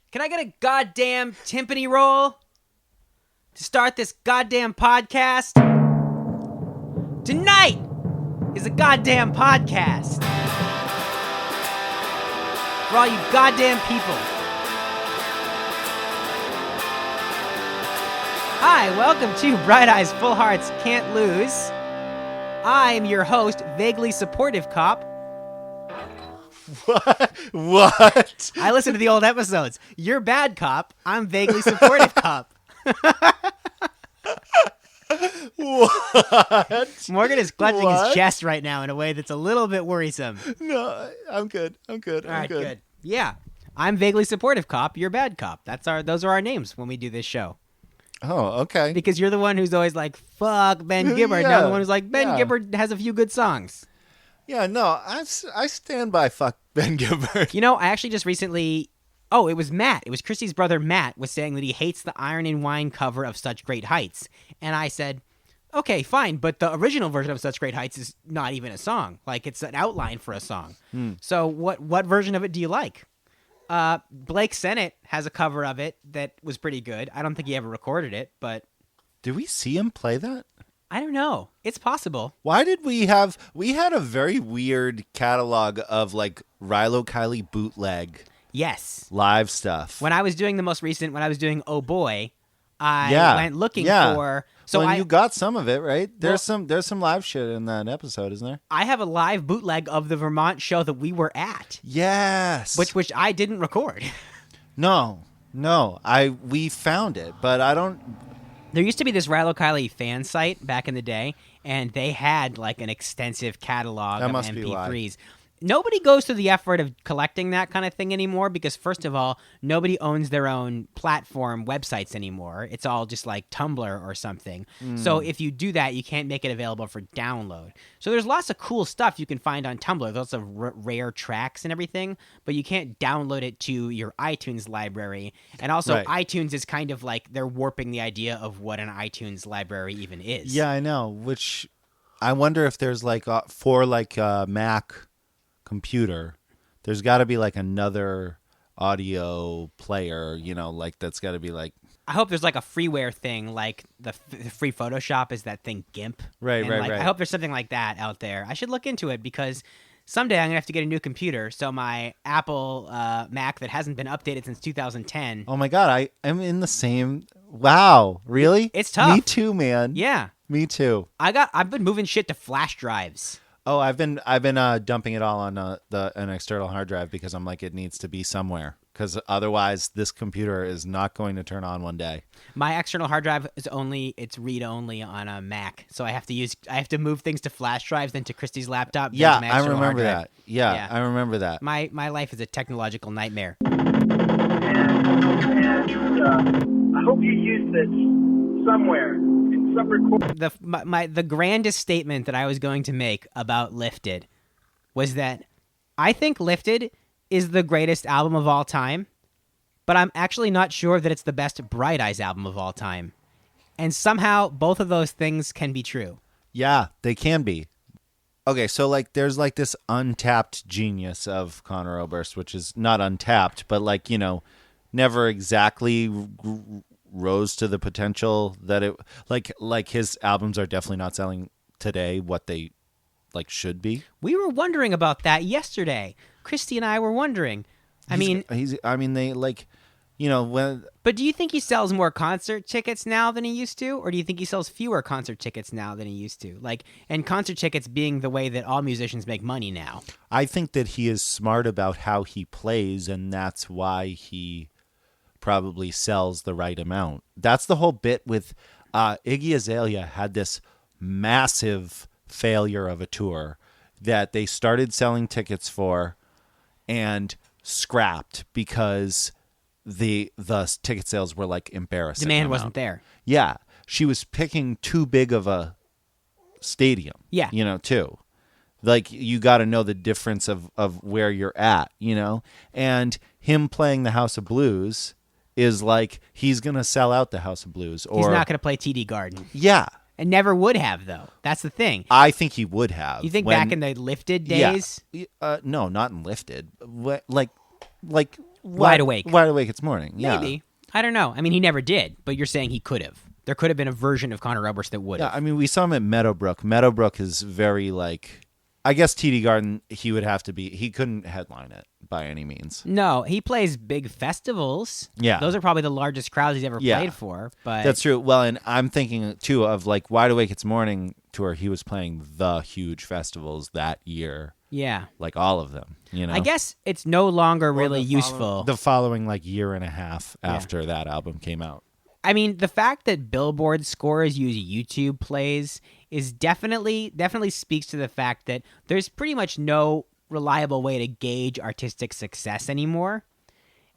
Can I get a goddamn timpani roll to start this goddamn podcast? Tonight is a goddamn podcast for all you goddamn people. Hi, welcome to Bright Eyes, Full Hearts, Can't Lose. I'm your host, Vaguely Supportive Cop. What? I listen to the old episodes. You're bad cop. I'm Vaguely Supportive Cop. What? Morgan is clutching his chest right now in a way that's a little bit worrisome. No, I'm good. All right, good. Yeah, I'm Vaguely Supportive Cop. You're bad cop. Those are our names when we do this show. Oh, okay. Because you're the one who's always like, fuck Ben Gibbard. Yeah, Now the one who's like, Ben Gibbard has a few good songs. Yeah, no, I stand by fuck Ben Gibbard. You know, I actually just recently... Oh, it was Matt. It was Christy's brother Matt was saying that he hates the Iron and Wine cover of Such Great Heights. And I said, okay, fine, but the original version of Such Great Heights is not even a song. Like, it's an outline for a song. So what version of it do you like? Blake Sennett has a cover of it that was pretty good. I don't think he ever recorded it, but... Did we see him play that? I don't know. It's possible. Why did we had a very weird catalog of like Rilo Kiley bootleg live stuff. When I was doing Oh Boy, I went looking for... So you got some of it, right? There's some live shit in that episode, isn't there? I have a live bootleg of the Vermont show that we were at. Yes. Which I didn't record. No. We found it, but I don't... There used to be this Rilo Kiley fan site back in the day, and they had like an extensive catalog of MP3s. Nobody goes through the effort of collecting that kind of thing anymore because, first of all, nobody owns their own platform websites anymore. It's all just like Tumblr or something. So if you do that, you can't make it available for download. So there's lots of cool stuff you can find on Tumblr. There's lots of rare tracks and everything, but you can't download it to your iTunes library. And also, iTunes is kind of like they're warping the idea of what an iTunes library even is. Yeah, I know. Which I wonder if there's like for like Mac computer, there's got to be like another audio player, you know, like that's got to be like... I hope there's like a freeware thing, like the free Photoshop is that thing GIMP. Right. I hope there's something like that out there. I should look into it because someday I'm going to have to get a new computer. So my Apple Mac that hasn't been updated since 2010. Oh my God, I am in the same... Wow, really? It's tough. Me too, man. Yeah. Me too. I've been moving shit to flash drives. Oh, I've been dumping it all on an external hard drive because I'm like, it needs to be somewhere because otherwise this computer is not going to turn on one day. My external hard drive is it's read only on a Mac, so I have to move things to flash drives, then to Christy's laptop. Yeah, then to my I remember that. Yeah, I remember that. My life is a technological nightmare. And I hope you use this somewhere. The grandest statement that I was going to make about Lifted was that I think Lifted is the greatest album of all time, but I'm actually not sure that it's the best Bright Eyes album of all time. And somehow both of those things can be true. Yeah, they can be. Okay, so like there's like this untapped genius of Conor Oberst, which is not untapped, but like, you know, never exactly rose to the potential that it like his albums are definitely not selling today what they like should be. We were wondering about that yesterday. Christy and I were wondering. They like, you know, when. But do you think he sells more concert tickets now than he used to, or do you think he sells fewer concert tickets now than he used to? Like, and concert tickets being the way that all musicians make money now. I think that he is smart about how he plays, and that's why he probably sells the right amount. That's the whole bit with Iggy Azalea had this massive failure of a tour that they started selling tickets for and scrapped because the ticket sales were like embarrassing. Demand wasn't there. Yeah. She was picking too big of a stadium. Yeah. You know, too. Like, you got to know the difference of where you're at, you know? And him playing the House of Blues is like he's going to sell out the House of Blues. Or he's not going to play TD Garden. Yeah. And never would have, though. That's the thing. I think he would have. You think back in the Lifted days? Yeah. No, not in Lifted. Like, like Wide Awake. Wide Awake It's Morning. Yeah. Maybe. I don't know. I mean, he never did, but you're saying he could have. There could have been a version of Conor Oberst that would have. Yeah, I mean, we saw him at Meadowbrook. Meadowbrook is very, like... I guess TD Garden, he would have to be... He couldn't headline it by any means. No, he plays big festivals. Yeah. Those are probably the largest crowds he's ever played for. But that's true. Well, and I'm thinking, too, of, like, Wide Awake It's Morning tour. He was playing the huge festivals that year. Yeah. Like, all of them, you know? I guess it's no longer really useful. The following, like, year and a half after that album came out. I mean, the fact that Billboard scores use YouTube plays is definitely speaks to the fact that there's pretty much no reliable way to gauge artistic success anymore.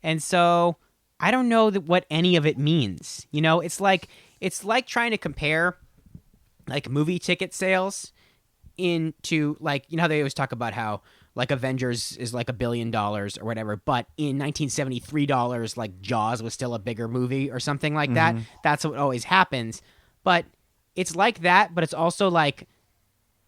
And so I don't know what any of it means. You know, it's like trying to compare like movie ticket sales into, like, you know how they always talk about how like Avengers is like $1 billion or whatever, but in 1973 dollars, like Jaws was still a bigger movie or something like that. That's what always happens. But it's like that, but it's also like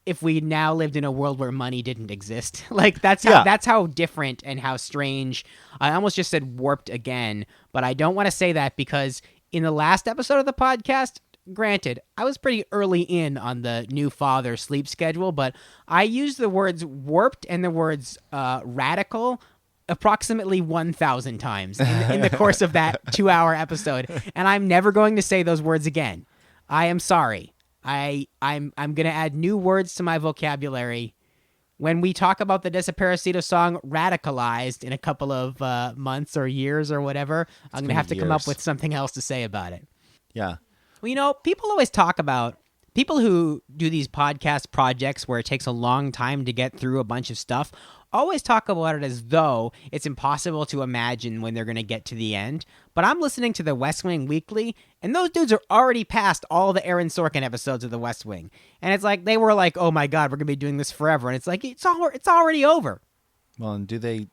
if we now lived in a world where money didn't exist. Like that's how different and how strange. I almost just said warped again, but I don't want to say that because in the last episode of the podcast, granted, I was pretty early in on the new father sleep schedule, but I used the words warped and the words radical approximately 1,000 times in the course of that 2-hour episode, and I'm never going to say those words again. I am sorry. I'm going to add new words to my vocabulary. When we talk about the Desaparecido song Radicalized in a couple of months or years or whatever, I'm going to have to come up with something else to say about it. Yeah. Well, you know, people always talk about people who do these podcast projects where it takes a long time to get through a bunch of stuff, always talk about it as though it's impossible to imagine when they're going to get to the end. But I'm listening to the West Wing Weekly, and those dudes are already past all the Aaron Sorkin episodes of the West Wing. And it's like, they were like, oh my God, we're going to be doing this forever. And it's like, it's already over. Well, and do they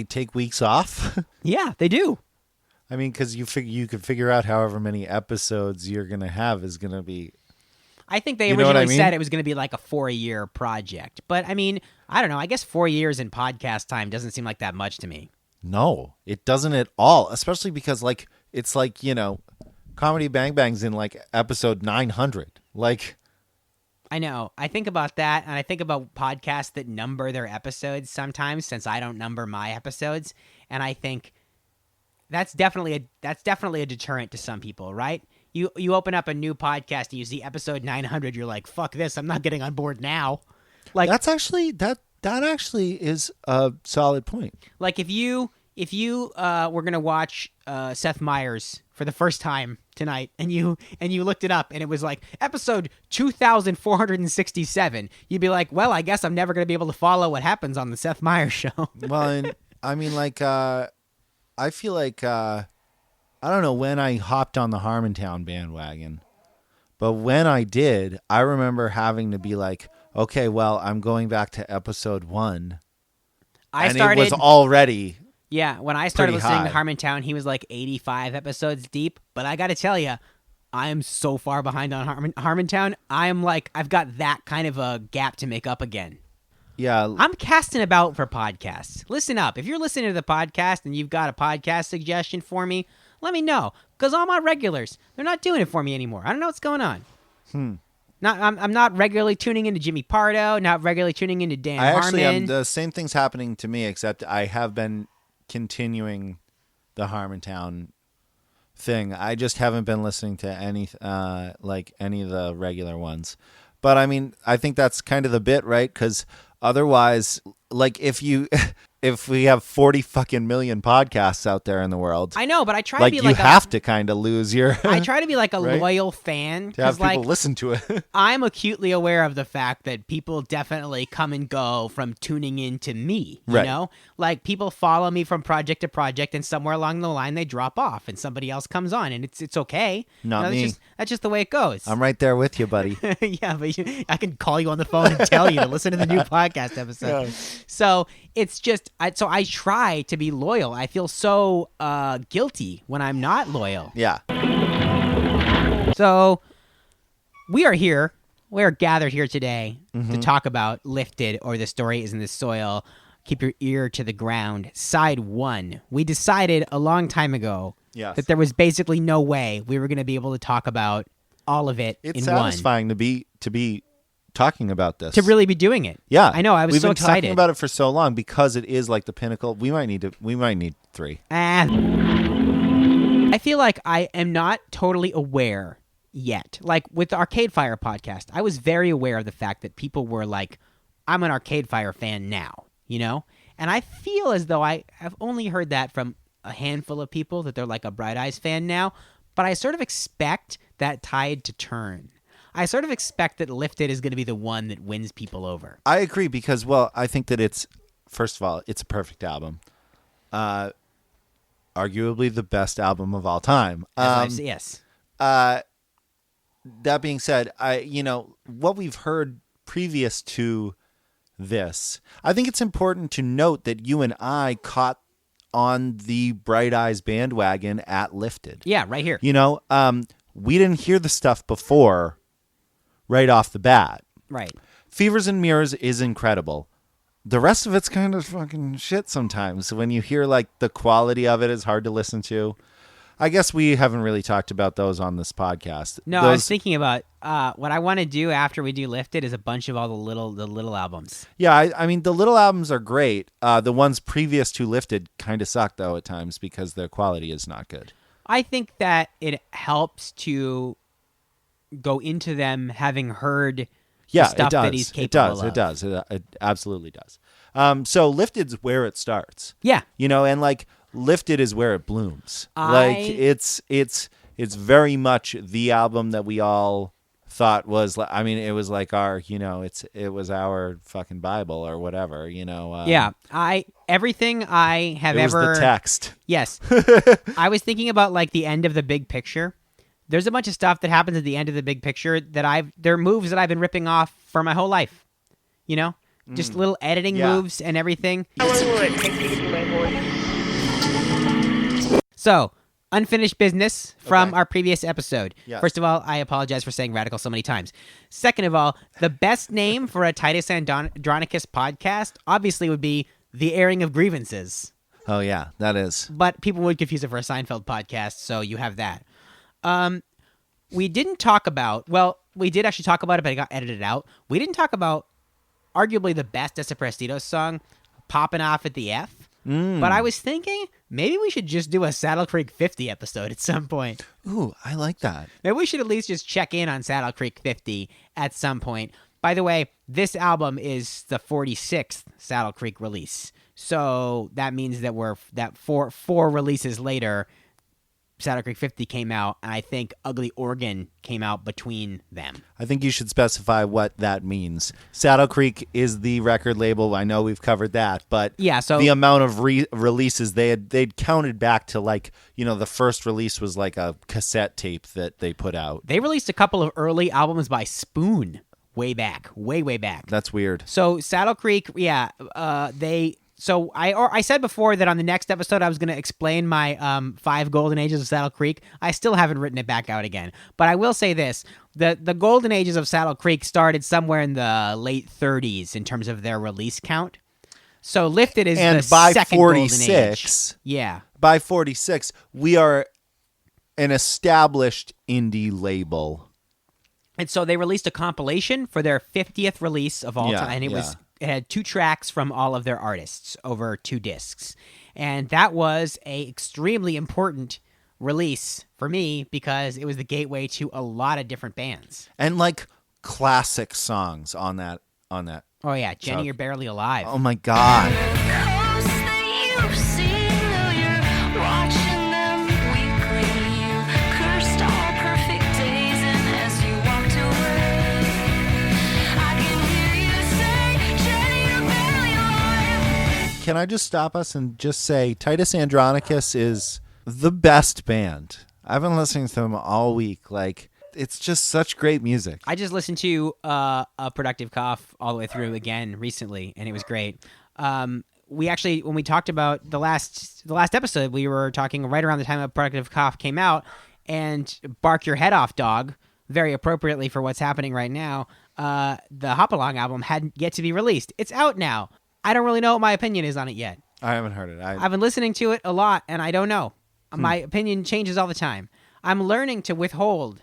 take weeks off? Yeah, they do. I mean, because you could figure out however many episodes you're going to have is going to be... I think they originally said it was going to be like a 4-year project. But, I mean, I don't know. I guess 4 years in podcast time doesn't seem like that much to me. No, it doesn't at all. Especially because, like, it's like, you know, Comedy Bang Bang's in, like, episode 900. Like... I know. I think about that, and I think about podcasts that number their episodes sometimes, since I don't number my episodes. And I think... That's definitely a deterrent to some people, right? You open up a new podcast and you see episode 900, you're like, fuck this, I'm not getting on board now. Like that's actually that actually is a solid point. Like if you were gonna watch Seth Meyers for the first time tonight and you looked it up and it was like episode 2467, you'd be like, well, I guess I'm never gonna be able to follow what happens on the Seth Meyers show. Well, and I mean, like I feel like, I don't know when I hopped on the Harmontown bandwagon, but when I did, I remember having to be like, okay, well, I'm going back to episode 1. It was already when I started listening high. to Harmontown, he was like 85 episodes deep, but I got to tell you, I am so far behind on Harmontown. I am like, I've got that kind of a gap to make up again. Yeah. I'm casting about for podcasts. Listen up. If you're listening to the podcast and you've got a podcast suggestion for me, let me know. Because all my regulars, they're not doing it for me anymore. I don't know what's going on. I'm not regularly tuning into Jimmy Pardo, not regularly tuning into Dan Harmon. The same thing's happening to me, except I have been continuing the Harmontown thing. I just haven't been listening to any of the regular ones. But I mean, I think that's kind of the bit, right? Because otherwise, like if we have 40 fucking million podcasts out there in the world, I know, but I try to be like you have to kind of lose your. I try to be like a right? loyal fan to have people like, listen to it. I'm acutely aware of the fact that people definitely come and go from tuning in to me. You know, like people follow me from project to project, and somewhere along the line they drop off, and somebody else comes on, and it's okay. Not me. That's just the way it goes. I'm right there with you, buddy. Yeah, but I can call you on the phone and tell you to listen to the new podcast episode. Yeah. So it's just, I try to be loyal. I feel so guilty when I'm not loyal. Yeah. So we are gathered here today to talk about Lifted, or The Story Is in the Soil, Keep Your Ear to the Ground, Side 1. We decided a long time ago that there was basically no way we were going to be able to talk about all of it in one. It's satisfying to be talking about this. To really be doing it. Yeah. I know, I was so excited. We've been talking about it for so long because it is like the pinnacle. We might need 3. I feel like I am not totally aware yet. Like with the Arcade Fire podcast, I was very aware of the fact that people were like, I'm an Arcade Fire fan now, you know? And I feel as though I have only heard that from a handful of people, that they're like a Bright Eyes fan now. But I sort of expect that tide to turn. I sort of expect that Lifted is going to be the one that wins people over. I agree because, well, I think that it's, first of all, it's a perfect album. Arguably the best album of all time. Yes. That being said, what we've heard previous to this, I think it's important to note that you and I caught on the Bright Eyes bandwagon at Lifted. Yeah, right here. We didn't hear the stuff before right off the bat. Right. Fevers and Mirrors is incredible. The rest of it's kind of fucking shit sometimes. When you hear like the quality of it is hard to listen to. I guess we haven't really talked about those on this podcast. No, I was thinking about what I want to do after we do Lifted is a bunch of all the little albums. Yeah, I mean the little albums are great. The ones previous to Lifted kind of suck though at times because their quality is not good. I think that it helps to go into them having heard the stuff that he's capable of. It does. It absolutely does. So Lifted's where it starts. Yeah. And like Lifted is where it blooms. Like it's very much the album that we all thought was, I mean, it was like our, it was our fucking Bible or whatever, yeah. Everything I have ever. It was the text. Yes. I was thinking about like the end of The Big Picture. There's a bunch of stuff that happens at the end of The Big Picture that they're moves that I've been ripping off for my whole life. Just little editing moves and everything. So, unfinished business from our previous episode. Yes. First of all, I apologize for saying radical so many times. Second of all, the best name for a Titus Andronicus podcast obviously would be The Airing of Grievances. Oh, yeah, that is. But people would confuse it for a Seinfeld podcast, so you have that. We didn't talk about, we did actually talk about it, but it got edited out. We didn't talk about arguably the best Desaparecidos song, Poppin' Off at the F. But I was thinking maybe we should just do a Saddle Creek 50 episode at some point. Ooh, I like that. Maybe we should at least just check in on Saddle Creek 50 at some point. By the way, this album is the 46th Saddle Creek release. So that means that four releases later, Saddle Creek 50 came out, and I think Ugly Organ came out between them. I think you should specify what that means. Saddle Creek is the record label. I know we've covered that, but so the amount of releases they'd counted back to like, the first release was like a cassette tape that they put out. They released a couple of early albums by Spoon way back, way back. That's weird. So Saddle Creek, So I said before that on the next episode I was going to explain my 5 golden ages of Saddle Creek. I still haven't written it back out again. But I will say this. The golden ages of Saddle Creek started somewhere in the late 30s in terms of their release count. So Lifted is the second golden age. Yeah. By 46, we are an established indie label. And so they released a compilation for their 50th release of all time. And it had 2 tracks from all of their artists over 2 discs. And that was a extremely important release for me because it was the gateway to a lot of different bands. And like classic songs on that. Oh yeah, Jenny, You're Barely Alive. Oh my God. Can I just stop us and just say Titus Andronicus is the best band. I've been listening to them all week. Like, it's just such great music. I just listened to A Productive Cough all the way through again recently, and it was great. We actually, when we talked about the last episode, we were talking right around the time A Productive Cough came out, and Bark Your Head Off Dog, very appropriately for what's happening right now, the Hop Along album hadn't yet to be released. It's out now. I don't really know what my opinion is on it yet. I haven't heard it. I've been listening to it a lot, and I don't know. My opinion changes all the time. I'm learning to withhold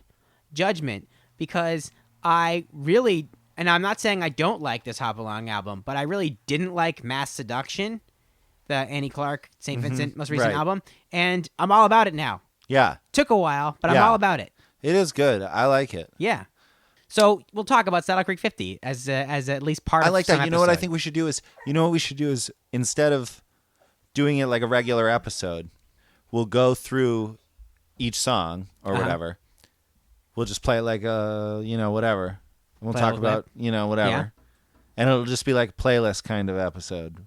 judgment because I really, and I'm not saying I don't like this Hop Along album, but I really didn't like Mass Seduction, the Annie Clark, St. Vincent most recent album, and I'm all about it now. Yeah. Took a while, but I'm all about it. It is good. I like it. Yeah. So we'll talk about Saddle Creek 50 as at least part of I like some that. You know what I think we should do is, instead of doing it like a regular episode, we'll go through each song or whatever. We'll just play it like whatever. And we'll talk about, whatever. Yeah. And it'll just be like a playlist kind of episode.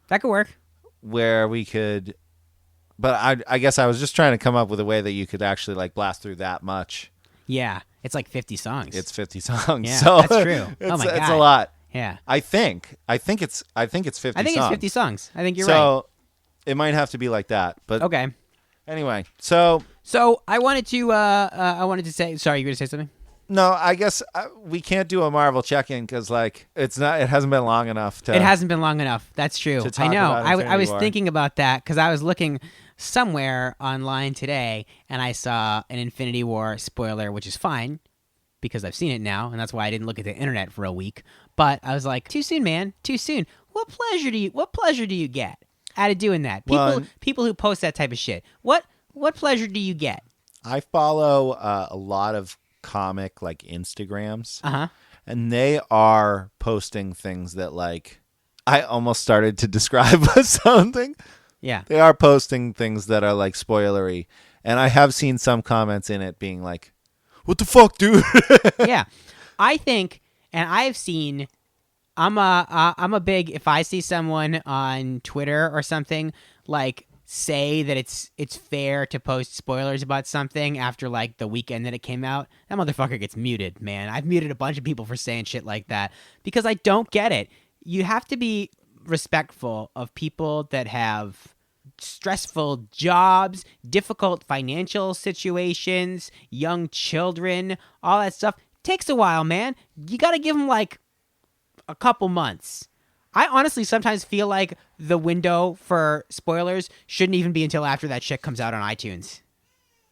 That could work. Where we could, but I guess I was just trying to come up with a way that you could actually like blast through that much. Yeah, it's like 50 songs. It's 50 songs. Yeah, so that's true. Oh my God, it's a lot. Yeah, I think it's 50. I think songs. It's 50 songs. I think you're right. So it might have to be like that. But okay. Anyway, so I wanted to say. Sorry, you were going to say something? No, I guess we can't do a Marvel check-in because like it hasn't been long enough to. It hasn't been long enough. That's true. I know. I was thinking about that because I was looking somewhere online today and I saw an Infinity War spoiler, which is fine because I've seen it now, and that's why I didn't look at the internet for a week. But I was like, too soon, man. Too soon. What pleasure do you get out of doing that? People who post that type of shit. What pleasure do you get? I follow a lot of comic like Instagrams, and they are posting things that like I almost started to describe as something. Yeah, they are posting things that are like spoilery, and I have seen some comments in it being like, "What the fuck, dude?" Yeah, I think, and I've seen. I'm a big, if I see someone on Twitter or something like say that it's fair to post spoilers about something after like the weekend that it came out, that motherfucker gets muted, man. I've muted a bunch of people for saying shit like that because I don't get it. You have to be respectful of people that have stressful jobs, difficult financial situations, young children, all that stuff. Takes a while, man. You got to give them like a couple months. I honestly sometimes feel like the window for spoilers shouldn't even be until after that shit comes out on iTunes.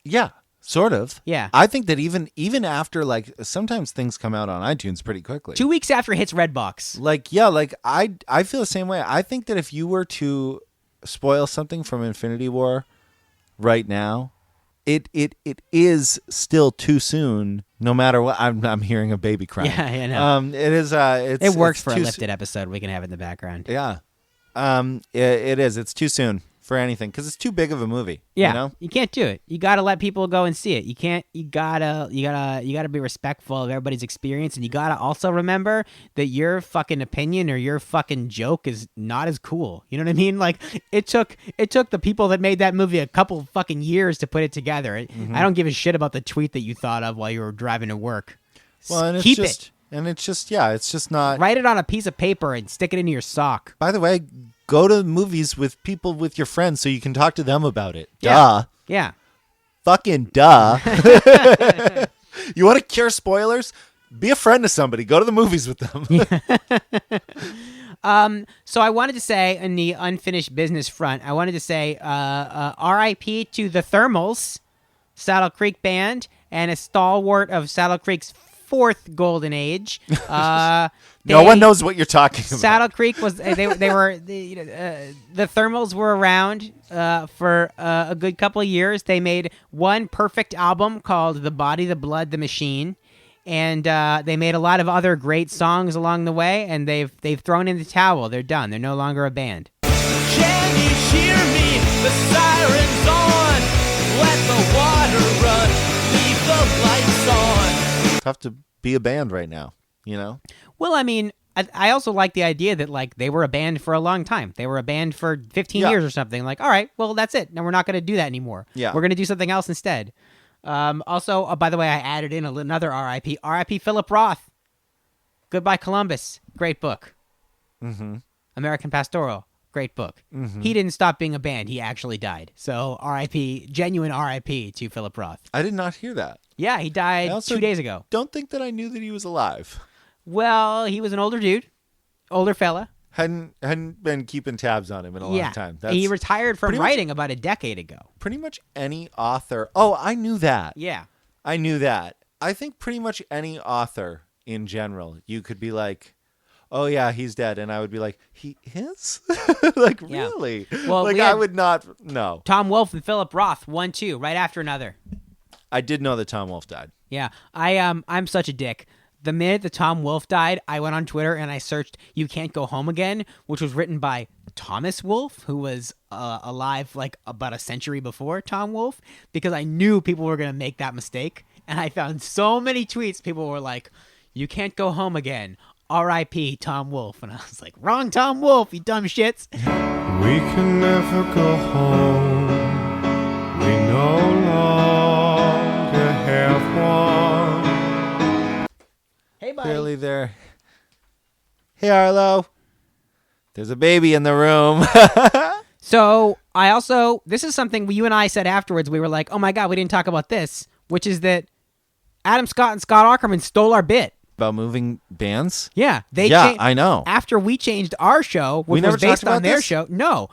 Yeah, sort of. Yeah. I think that even after, like, sometimes things come out on iTunes pretty quickly. 2 weeks after it hits Redbox. Like, yeah, like, I feel the same way. I think that if you were to spoil something from Infinity War right now, it is still too soon. No matter what, I'm hearing a baby crying. Yeah, I know. It is. It works for a lifted episode. We can have it in the background. Yeah. It is. It's too soon for anything because it's too big of a movie. Yeah, you know? You can't do it. You got to let people go and see it. You can't. You gotta be respectful of everybody's experience, and you gotta also remember that your fucking opinion or your fucking joke is not as cool. You know what I mean? Like it took the people that made that movie a couple fucking years to put it together. I don't give a shit about the tweet that you thought of while you were driving to work. Well, and keep it. And it's just not. Write it on a piece of paper and stick it into your sock. By the way, go to movies with your friends so you can talk to them about it. Yeah. Duh. Yeah. Fucking duh. You want to cure spoilers? Be a friend to somebody. Go to the movies with them. So I wanted to say in the unfinished business front, I wanted to say R.I.P. to the Thermals, Saddle Creek Band, and a stalwart of Saddle Creek's fourth golden age. No one knows what you're talking about. Saddle Creek was the Thermals were around for a good couple of years. They made one perfect album called "The Body, the Blood, the Machine," and they made a lot of other great songs along the way. And they've thrown in the towel. They're done. They're no longer a band. Can you hear me? The siren's on. Let the water run. Leave the lights on. Tough to be a band right now, you know? Well, I mean, I also like the idea that, like, they were a band for a long time. They were a band for 15 years or something. Like, all right, well, that's it. Now we're not going to do that anymore. Yeah. We're going to do something else instead. Also, by the way, I added in another R.I.P. R.I.P. Philip Roth. Goodbye, Columbus. Great book. Mm-hmm. American Pastoral. Great book. Mm-hmm. He didn't stop being a band. He actually died. So R.I.P., genuine R.I.P. to Philip Roth. I did not hear that. Yeah, he died 2 days ago. Don't think that I knew that he was alive. Well, he was an older dude. Older fella. Hadn't been keeping tabs on him in a long time. He retired from writing about a decade ago. Pretty much any author. Oh, I knew that. Yeah. I knew that. I think pretty much any author in general, you could be like, oh yeah, he's dead. And I would be like, he is? Like, really? Well, like, I would not, no. Tom Wolfe and Philip Roth, 1-2, right after another. I did know that Tom Wolfe died. Yeah. I'm such a dick. The minute that Tom Wolfe died, I went on Twitter and I searched "You Can't Go Home Again," which was written by Thomas Wolfe, who was alive like about a century before Tom Wolfe, because I knew people were going to make that mistake. And I found so many tweets. People were like, "You can't go home again. R.I.P. Tom Wolfe." And I was like, wrong Tom Wolfe, you dumb shits. We can never go home. We no longer have one. Hey, buddy. Clearly there. Hey, Arlo. There's a baby in the room. So this is something you and I said afterwards. We were like, oh my God, we didn't talk about this, which is that Adam Scott and Scott Aukerman stole our bit. About moving bands? Yeah. I know. After we changed our show, which was based on their show. No.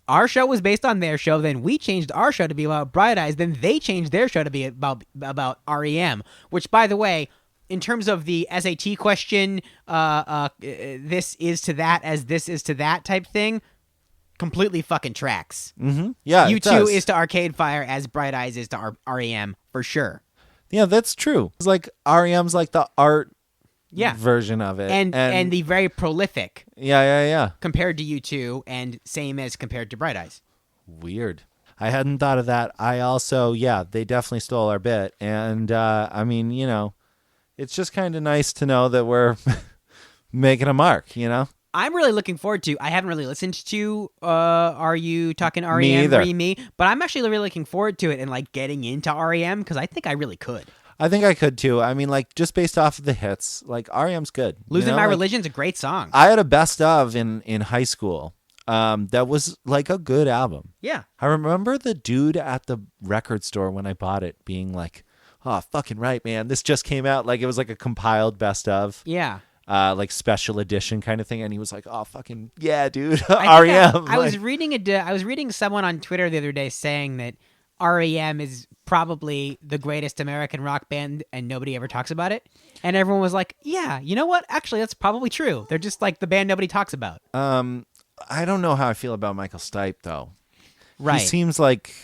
Our show was based on their show. Then we changed our show to be about Bright Eyes. Then they changed their show to be about REM, which, by the way, in terms of the SAT question, this is to that as this is to that type thing, completely fucking tracks. Mm-hmm. Yeah, U2 is to Arcade Fire as Bright Eyes is to REM, for sure. Yeah, that's true. It's like REM's like the art version of it. And the very prolific. Yeah. Compared to U2 and same as compared to Bright Eyes. Weird. I hadn't thought of that. I also, they definitely stole our bit. And, I mean, it's just kind of nice to know that we're making a mark, I'm really looking forward to. I haven't really listened to Are You Talking REM? Me either. Me, but I'm actually really looking forward to it and like getting into REM because I think I really could. I think I could too. I mean, like just based off of the hits, like REM's good. Losing My Religion's a great song. I had a best of in high school. That was like a good album. Yeah. I remember the dude at the record store when I bought it being like, "Oh, fucking right, man. This just came out." Like it was like a compiled best of. Yeah. Like special edition kind of thing, and he was like, "Oh, fucking yeah, dude." REM. I was reading someone on Twitter the other day saying that REM is probably the greatest American rock band, and nobody ever talks about it. And everyone was like, "Yeah, you know what? Actually, that's probably true. They're just like the band nobody talks about." I don't know how I feel about Michael Stipe though. Right. He seems like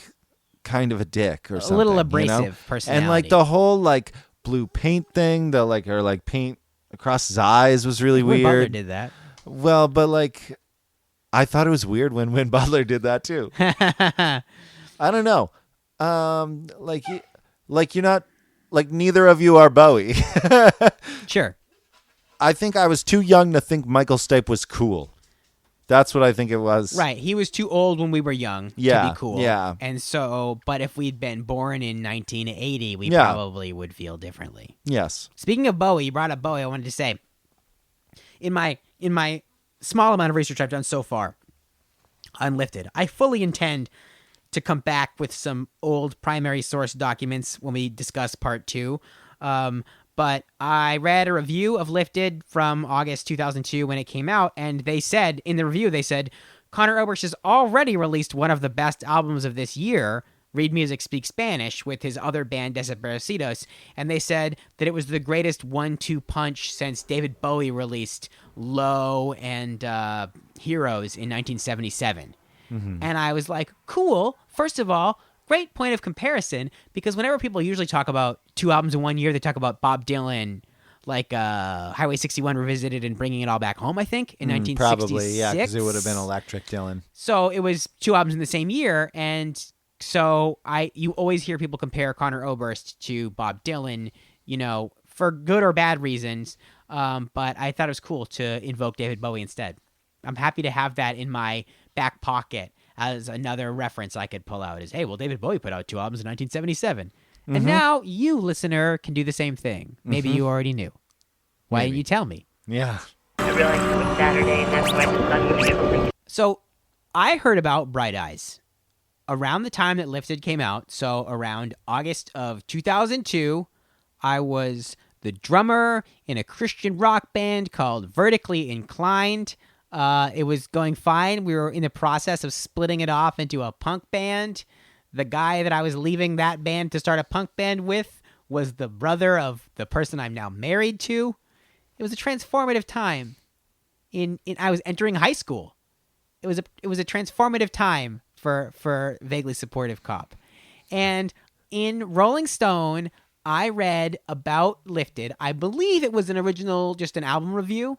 kind of a dick or something. A little abrasive personality. And like the whole like blue paint thing, the paint across his eyes was really weird. Butler did that. Well, but like, I thought it was weird when Win Butler did that too. I don't know. Like you're not, like neither of you are Bowie. Sure. I think I was too young to think Michael Stipe was cool. That's what I think it was. Right. He was too old when we were young to be cool. Yeah. And so, but if we'd been born in 1980, we probably would feel differently. Yes. Speaking of Bowie, you brought up Bowie. I wanted to say, in my small amount of research I've done so far on Lifted, I fully intend to come back with some old primary source documents when we discuss part 2. But I read a review of Lifted from August 2002 when it came out, and they said, in the review, Conor Oberst has already released one of the best albums of this year, Read Music, Speak Spanish, with his other band, Desaparecidos, and they said that it was the greatest 1-2 punch since David Bowie released Low and Heroes in 1977. Mm-hmm. And I was like, cool. First of all, great point of comparison, because whenever people usually talk about 2 albums in 1 year, they talk about Bob Dylan, like Highway 61 Revisited and Bringing It All Back Home, I think, in 1966. Probably, yeah, because it would have been Electric Dylan. So it was 2 albums in the same year, and so you always hear people compare Conor Oberst to Bob Dylan, for good or bad reasons, but I thought it was cool to invoke David Bowie instead. I'm happy to have that in my back pocket as another reference I could pull out is, hey, well, David Bowie put out 2 albums in 1977. Mm-hmm. And now you, listener, can do the same thing. Maybe you already knew. Why didn't you tell me? Yeah. I realized it was Saturday, and that's why the sun was shimmering. So I heard about Bright Eyes around the time that Lifted came out. So around August of 2002, I was the drummer in a Christian rock band called Vertically Inclined. It was going fine. We were in the process of splitting it off into a punk band. The guy that I was leaving that band to start a punk band with was the brother of the person I'm now married to. It was a transformative time. I was entering high school. It was a transformative time for Vaguely Supportive Cop. And in Rolling Stone, I read about Lifted. I believe it was just an album review.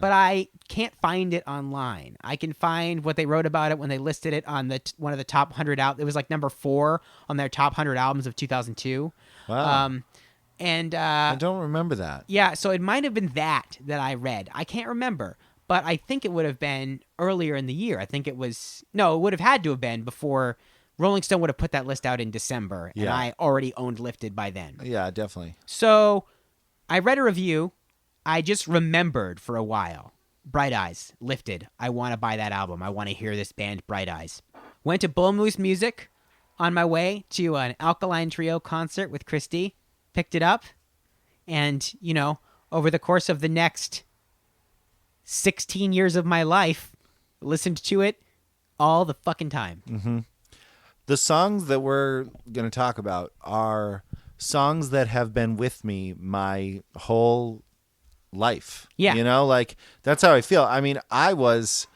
But I can't find it online. I can find what they wrote about it when they listed it on one of the top 100 out. It was like number 4 on their top 100 albums of 2002. Wow. I don't remember that. Yeah, so it might have been that I read. I can't remember, but I think it would have been earlier in the year. I think it would have had to have been before Rolling Stone would have put that list out in December, and I already owned Lifted by then. Yeah, definitely. So I read a review. I just remembered for a while. Bright Eyes, Lifted. I want to buy that album. I want to hear this band, Bright Eyes. Went to Bull Moose Music on my way to an Alkaline Trio concert with Christy. Picked it up. And, over the course of the next 16 years of my life, listened to it all the fucking time. Mm-hmm. The songs that we're going to talk about are songs that have been with me my whole life. Yeah. That's how I feel. I mean, I was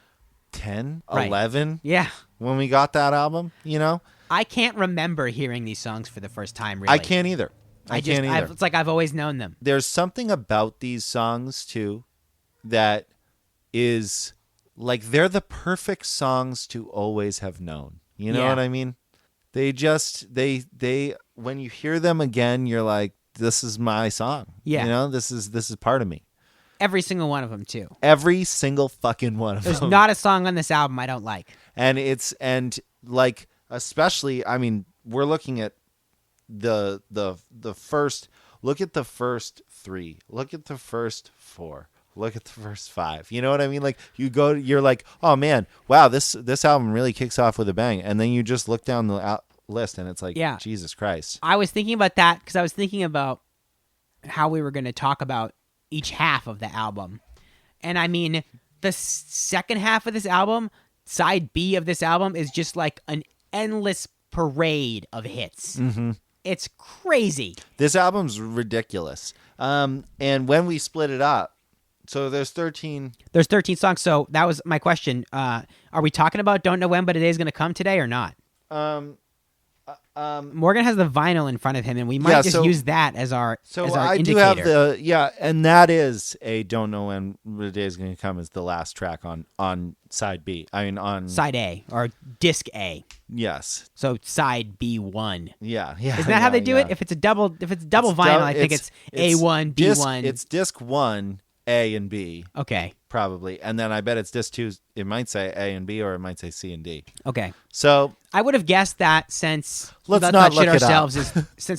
10, right. 11 yeah, when we got that album, I can't remember hearing these songs for the first time, really. I can't either. It's like I've always known them. There's something about these songs, too, that is they're the perfect songs to always have known. You know what I mean? They just, they when you hear them again, you're like, this is my song. Yeah. This is part of me. Every single one of them, too. Every single fucking one of them. There's not a song on this album I don't like. And especially, I mean, we're looking at the first, look at the first 3, look at the first 4, look at the first 5. You know what I mean? You're like, oh man, wow, this album really kicks off with a bang. And then you just look down the list and it's like, Jesus Christ. I was thinking about that because I was thinking about how we were going to talk about each half of the album. And I mean, the second half of this album, side B of this album, is just like an endless parade of hits. Mm-hmm. It's crazy. This album's ridiculous. And when we split it up, so there's 13. There's 13 songs. So that was my question. Are we talking about Don't Know When, But a Day's Gonna Come today or not? Morgan has the vinyl in front of him, and we might use that as our I indicator. do have and that is a Don't Know When the Day is Going to Come is the last track on side B. I mean on side A or disc A. Yes. So side B1. Yeah. Isn't that how they do it? If it's double vinyl, I think it's A1, B1. It's disc 1, A and B. Okay. Probably. And then I bet it's disc 2, it might say A and B or it might say C and D. Okay. So I would have guessed that since let's not shit ourselves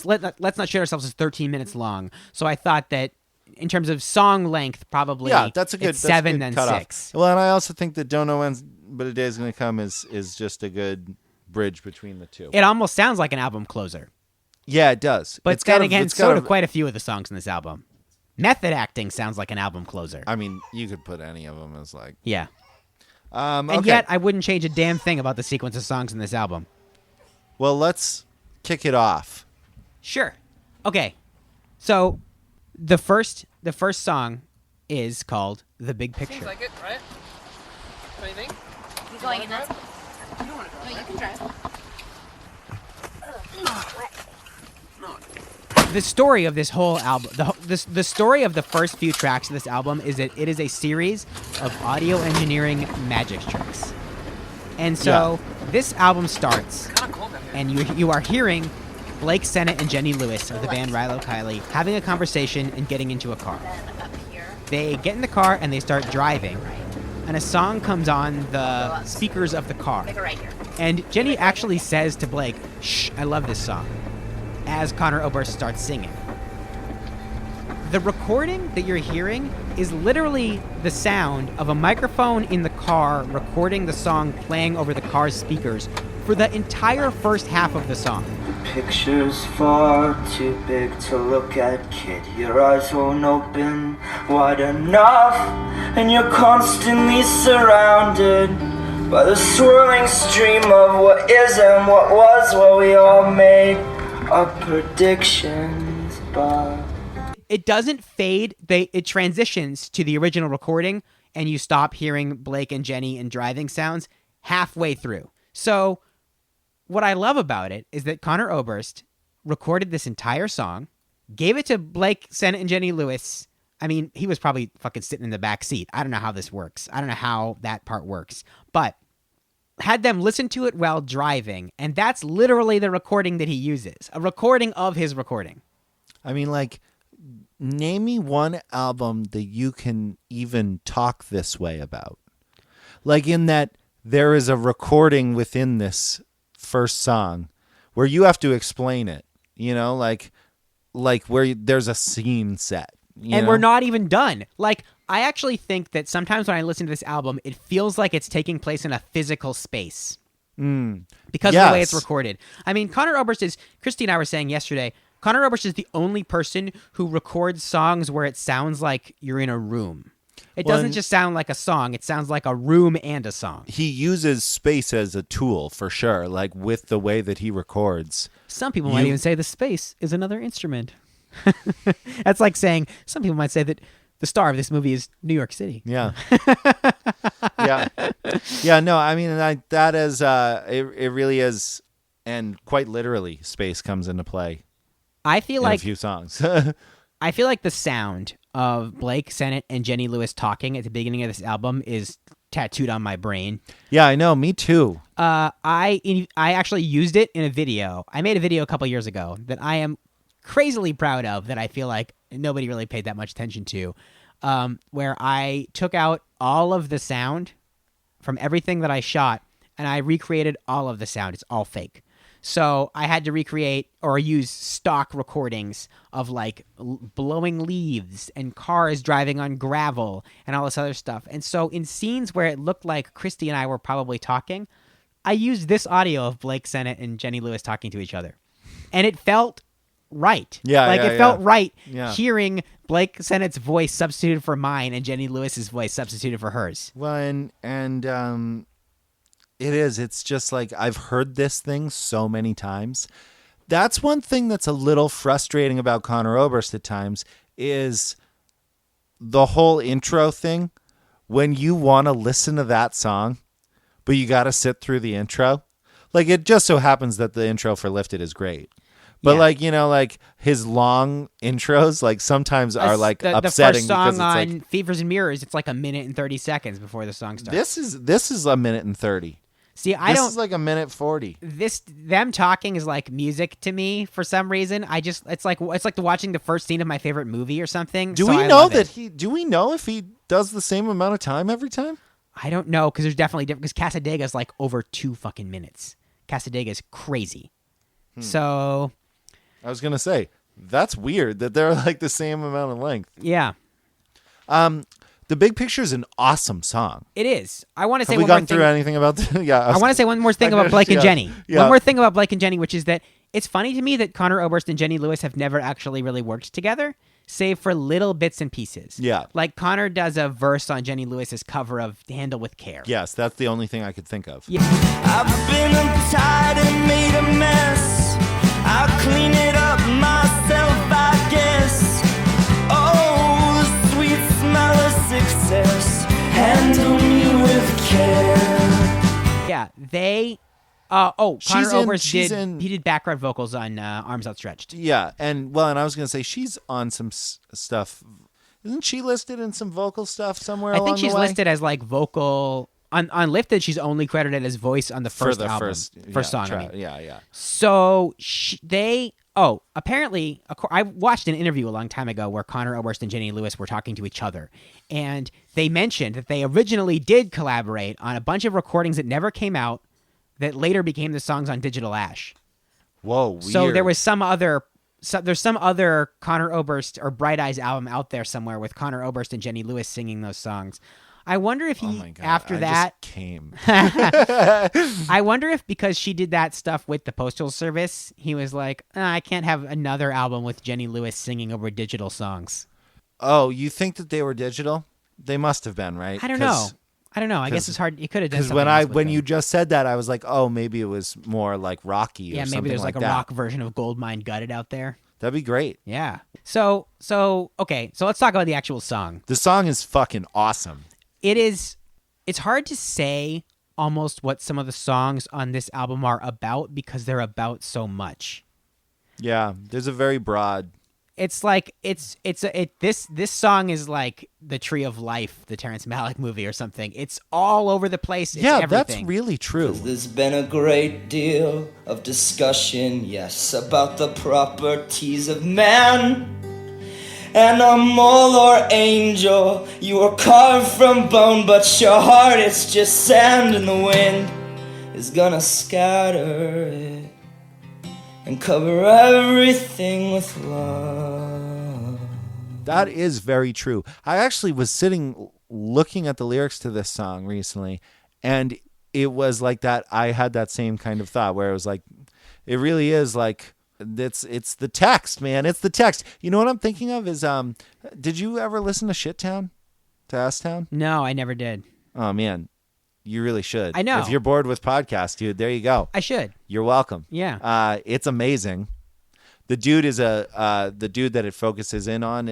let's not shit ourselves is 13 minutes long. So I thought that in terms of song length, probably that's a good 7 then 6. Well, and I also think that Don't Know When But a Day is Going to Come is just a good bridge between the two. It almost sounds like an album closer. Yeah, it does. But then again, so do quite a few of the songs in this album. Method Acting sounds like an album closer. I mean, you could put any of them as like... Yeah. And yet, I wouldn't change a damn thing about the sequence of songs in this album. Well, let's kick it off. Sure. Okay. So, the first song is called The Big Picture. Seems like it, right? What do you think? You going in that? You don't want to drive. No, you can drive. The story of this whole album, the story of the first few tracks of this album is that it is a series of audio engineering magic tricks. And so this album starts, and you are hearing Blake Sennett and Jenny Lewis of the band Rilo Kiley having a conversation and getting into a car. They get in the car and they start driving, and a song comes on the speakers of the car. And Jenny actually says to Blake, "Shh, I love this song," as Connor Oberst starts singing. The recording that you're hearing is literally the sound of a microphone in the car recording the song playing over the car's speakers for the entire first half of the song. picture's far too big to look at, kid. Your eyes won't open wide enough, and you're constantly surrounded by the swirling stream of what is and what was, what we all made our predictions by. It doesn't fade. It transitions to the original recording, and you stop hearing Blake and Jenny and driving sounds halfway through. So what I love about it is that Conor Oberst recorded this entire song, gave it to Blake Sennett and Jenny Lewis. I mean, he was probably fucking sitting in the back seat. I don't know how this works. I don't know how that part works. But had them listen to it while driving, and that's literally the recording that he uses. A recording of his recording. I mean, like, name me one album that you can even talk this way about. Like, in that there is a recording within this first song where you have to explain it, you know, like where there's a scene set. And we're not even done. Like, I actually think that sometimes when I listen to this album, it feels like it's taking place in a physical space. Because of the way it's recorded. I mean, Conor Oberst is, Christy and I were saying yesterday, Conor Oberst is the only person who records songs where it sounds like you're in a room. It doesn't just sound like a song. It sounds like a room and a song. He uses space as a tool, for sure, like with the way that he records. Some people might even say the space is another instrument. That's like saying, some people might say that the star of this movie is New York City. Yeah. Yeah, no, I mean, that is, it really is, and quite literally, space comes into play. I feel like a few songs. I feel like the sound of Blake Sennett and Jenny Lewis talking at the beginning of this album is tattooed on my brain. Yeah, I know. Me too. I actually used it in a video. I made a video a couple years ago that I am crazily proud of, that I feel like nobody really paid that much attention to, where I took out all of the sound from everything that I shot, and I recreated all of the sound. It's all fake. So I had to recreate or use stock recordings of like blowing leaves and cars driving on gravel and all this other stuff. And so in scenes where it looked like Christy and I were probably talking, I used this audio of Blake Sennett and Jenny Lewis talking to each other. And it felt right. It felt right hearing Blake Sennett's voice substituted for mine and Jenny Lewis's voice substituted for hers. Well, and it is. It's just like, I've heard this thing so many times. That's one thing that's a little frustrating about Conor Oberst at times, is the whole intro thing. When you want to listen to that song, but you got to sit through the intro. Like, it just so happens that the intro for Lifted is great. But like, you know, like his long intros, like sometimes are like upsetting. The first song because on it's like, Fevers and Mirrors, it's like a minute and 30 seconds before the song starts. This is a minute and 30. See, This is like a minute 40. Them talking is like music to me for some reason. it's like watching the first scene of my favorite movie or something. Do we know if he does the same amount of time every time? I don't know, because there's definitely different. Because Casadega is like over 2 fucking minutes. Casadega is crazy. So I was gonna say, that's weird that they're like the same amount of length. Yeah. The Big Picture is an awesome song. It is. I want to say Have we one more gone through anything about that? Yeah. I want to say one more thing about Blake and Jenny. Yeah. One more thing about Blake and Jenny, which is that it's funny to me that Conor Oberst and Jenny Lewis have never actually really worked together, save for little bits and pieces. Yeah. Like Conor does a verse on Jenny Lewis's cover of Handle with Care. Yes, that's the only thing I could think of. Yeah. I've been uptight and made a mess. I'll clean it up myself, I guess. Oh, the sweet smell of success. Handle me with care. Yeah, they... Conor Oberst did background vocals on Arms Outstretched. Yeah, and I was going to say, she's on some stuff. Isn't she listed in some vocal stuff somewhere along the way? I think she's listed as like vocal... On Lifted, she's only credited as voice on the first album. First song, I mean. Yeah. So apparently, I watched an interview a long time ago where Conor Oberst and Jenny Lewis were talking to each other. And they mentioned that they originally did collaborate on a bunch of recordings that never came out that later became the songs on Digital Ash. Whoa, weird. So there was there's some other Conor Oberst or Bright Eyes album out there somewhere with Conor Oberst and Jenny Lewis singing those songs. I wonder if he, oh my God, after I that, just came. I wonder if because she did that stuff with the Postal Service, he was like, I can't have another album with Jenny Lewis singing over digital songs. Oh, you think that they were digital? They must have been, right? I don't know. I guess it's hard. You could have done something because else when with you them. just said that, I was like, oh, maybe it was more like Rocky. Yeah, or maybe something there's like a that. rock version of Goldmine Gutted out there. That'd be great. Yeah. So okay. So let's talk about the actual song. The song is fucking awesome. It is. It's hard to say almost what some of the songs on this album are about because they're about so much. Yeah, there's a very broad. It's like this song is like the Tree of Life, the Terrence Malick movie or something. It's all over the place. It's yeah, everything. that's really true. There's been a great deal of discussion, yes, about the properties of man. Animal or angel, you are carved from bone, but your heart is just sand, and the wind is gonna scatter it and cover everything with love. That is very true. I actually was sitting looking at the lyrics to this song recently, and it was like that. I had that same kind of thought where it was like, it really is like, it's the text, man. It's the text. You know what I'm thinking of is, did you ever listen to Shittown? To S-Town? No, I never did. Oh, man. You really should. I know. If you're bored with podcasts, dude, there you go. I should. You're welcome. Yeah. It's amazing. The dude is the dude that it focuses in on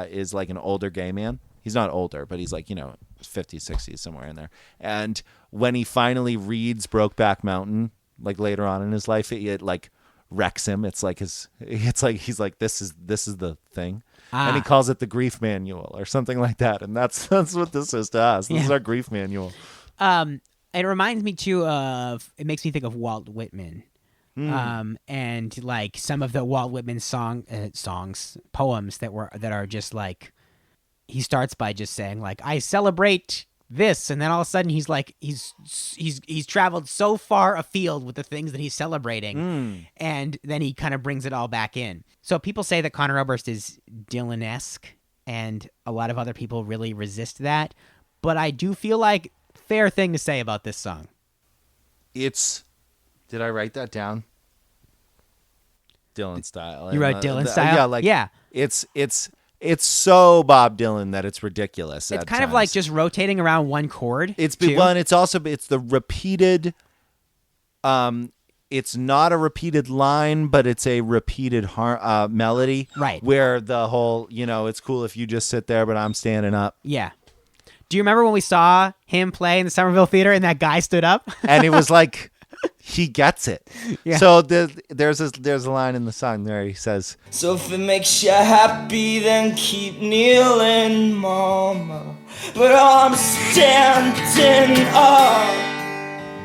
is like an older gay man. He's not older, but he's like, 50s, 60s, somewhere in there. And when he finally reads Brokeback Mountain, like later on in his life, it like wrecks him. It's like he's like, this is the thing. And he calls it the grief manual or something like that. And that's what this is to us. This is our grief manual. It reminds me too of. It makes me think of Walt Whitman, and like some of the Walt Whitman poems that are just like, he starts by just saying like, I celebrate this, and then all of a sudden he's like, he's traveled so far afield with the things that he's celebrating, and then he kind of brings it all back in. So people say that Conor Oberst is Dylan-esque, and a lot of other people really resist that, but I do feel like fair thing to say about this song. Did I write that down? Dylan style. You wrote Dylan style? Yeah. It's so Bob Dylan that it's ridiculous. It's kind of like just rotating around one chord. It's the repeated. It's not a repeated line, but it's a repeated melody. Right. Where the whole, it's cool if you just sit there, but I'm standing up. Yeah. Do you remember when we saw him play in the Somerville Theater and that guy stood up? And it was like, he gets it. Yeah. So there's a line in the song there. He says, so if it makes you happy, then keep kneeling, mama. But I'm standing up.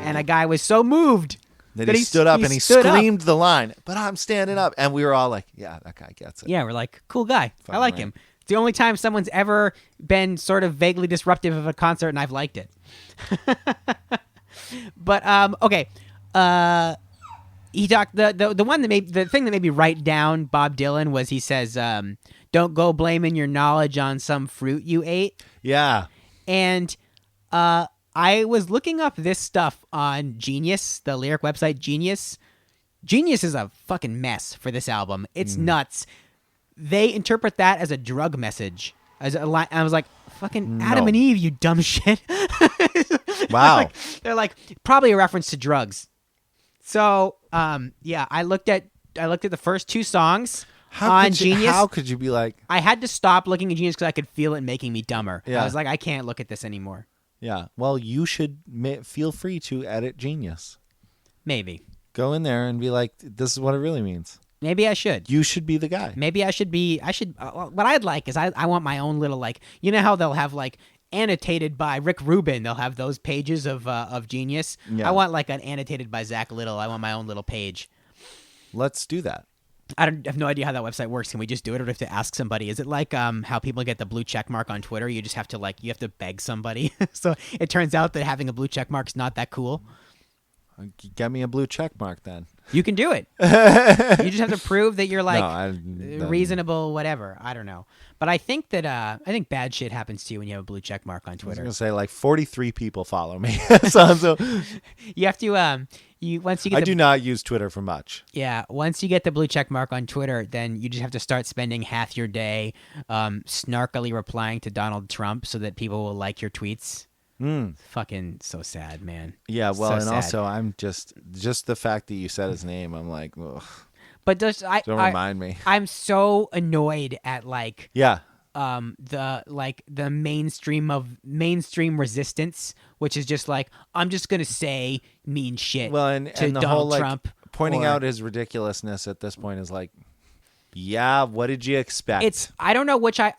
And a guy was so moved that he stood up and he screamed the line, but I'm standing up. And we were all like, yeah, that guy gets it. Yeah, we're like, cool guy. Fun, I like right? him. It's the only time someone's ever been sort of vaguely disruptive of a concert, and I've liked it. But okay, he talked the thing that made me write down Bob Dylan was he says, "Don't go blaming your knowledge on some fruit you ate." Yeah, and I was looking up this stuff on Genius, the lyric website Genius. Genius is a fucking mess for this album. It's nuts. They interpret that as a drug message. As a line, I was like, "Fucking Adam and Eve, you dumb shit!" Wow. They're like probably a reference to drugs. So, yeah, I looked at the first two songs on Genius. How could you be like? I had to stop looking at Genius because I could feel it making me dumber. Yeah. I was like, I can't look at this anymore. Yeah. Well, you should feel free to edit Genius. Maybe. Go in there and be like, "This is what it really means." Maybe I should. You should be the guy. Maybe I should be. What I'd like is I want my own little, like, you know how they'll have like annotated by Rick Rubin. They'll have those pages of Genius. Yeah. I want like an annotated by Zach Little. I want my own little page. Let's do that. I have no idea how that website works. Can we just do it, or do we have to ask somebody? Is it like how people get the blue check mark on Twitter? You just have to beg somebody. So it turns out that having a blue check mark is not that cool. Get me a blue check mark then. You can do it. You just have to prove that you're reasonable, whatever. I don't know. But I think that bad shit happens to you when you have a blue check mark on Twitter. I was going to say 43 people follow me. so you have to once you get I do not use Twitter for much. Yeah, once you get the blue check mark on Twitter, then you just have to start spending half your day snarkily replying to Donald Trump so that people will like your tweets. Fucking so sad, man. Yeah, well, so and sad. also I'm just the fact that you said his name, I'm like, ugh. But don't remind me. I'm so annoyed at the mainstream resistance, which is just like, I'm just gonna say mean shit. Well, and the Donald whole Trump pointing out his ridiculousness at this point is like, yeah, what did you expect? I don't know which I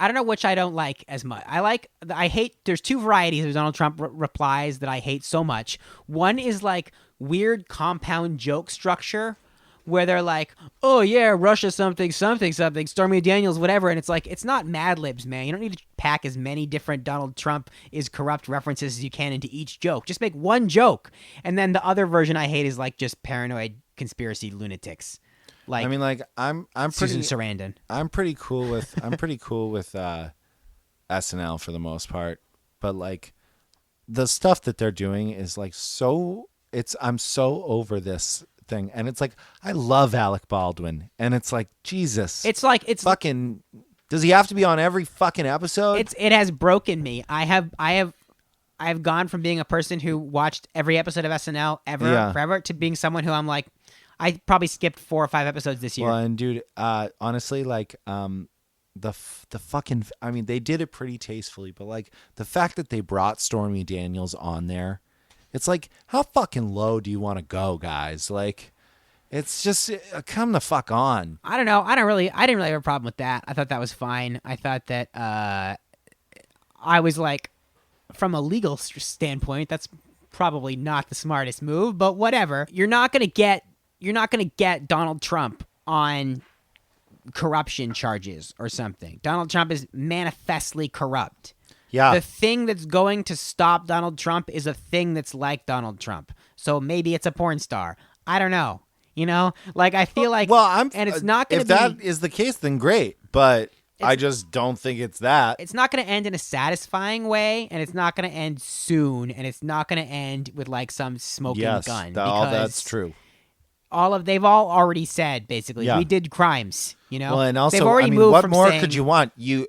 don't like as much. I hate. There's two varieties of Donald Trump replies that I hate so much. One is like weird compound joke structure, where they're like, oh yeah, Russia something, Stormy Daniels, whatever. And it's like, it's not Mad Libs, man. You don't need to pack as many different Donald Trump is corrupt references as you can into each joke. Just make one joke. And then the other version I hate is like just paranoid conspiracy lunatics. Like, I mean, like I'm Susan Sarandon. I'm pretty cool with SNL for the most part, but like the stuff that they're doing is like I'm so over this thing, and it's like I love Alec Baldwin, and it's like Jesus, it's fucking. Does he have to be on every fucking episode? It has broken me. I have gone from being a person who watched every episode of SNL forever to being someone who I'm like, I probably skipped 4 or 5 episodes this year. Well, and dude, honestly, like the fucking, I mean, they did it pretty tastefully, but like the fact that they brought Stormy Daniels on there, it's like, how fucking low do you want to go, guys? Like, it's just come the fuck on. I don't know. I didn't really have a problem with that. I thought that was fine. I thought that I was like, from a legal standpoint, that's probably not the smartest move, but whatever. You're not gonna get Donald Trump on corruption charges or something. Donald Trump is manifestly corrupt. Yeah. The thing that's going to stop Donald Trump is a thing that's like Donald Trump. So maybe it's a porn star. I don't know. You know, like I feel like, and it's not going to be. If that is the case, then great. But I just don't think it's that. It's not going to end in a satisfying way, and it's not going to end soon, and it's not going to end with like some smoking gun. All that's true. They've all already said basically we did crimes. You know, well, and also they've already moved what from more saying, could you want? He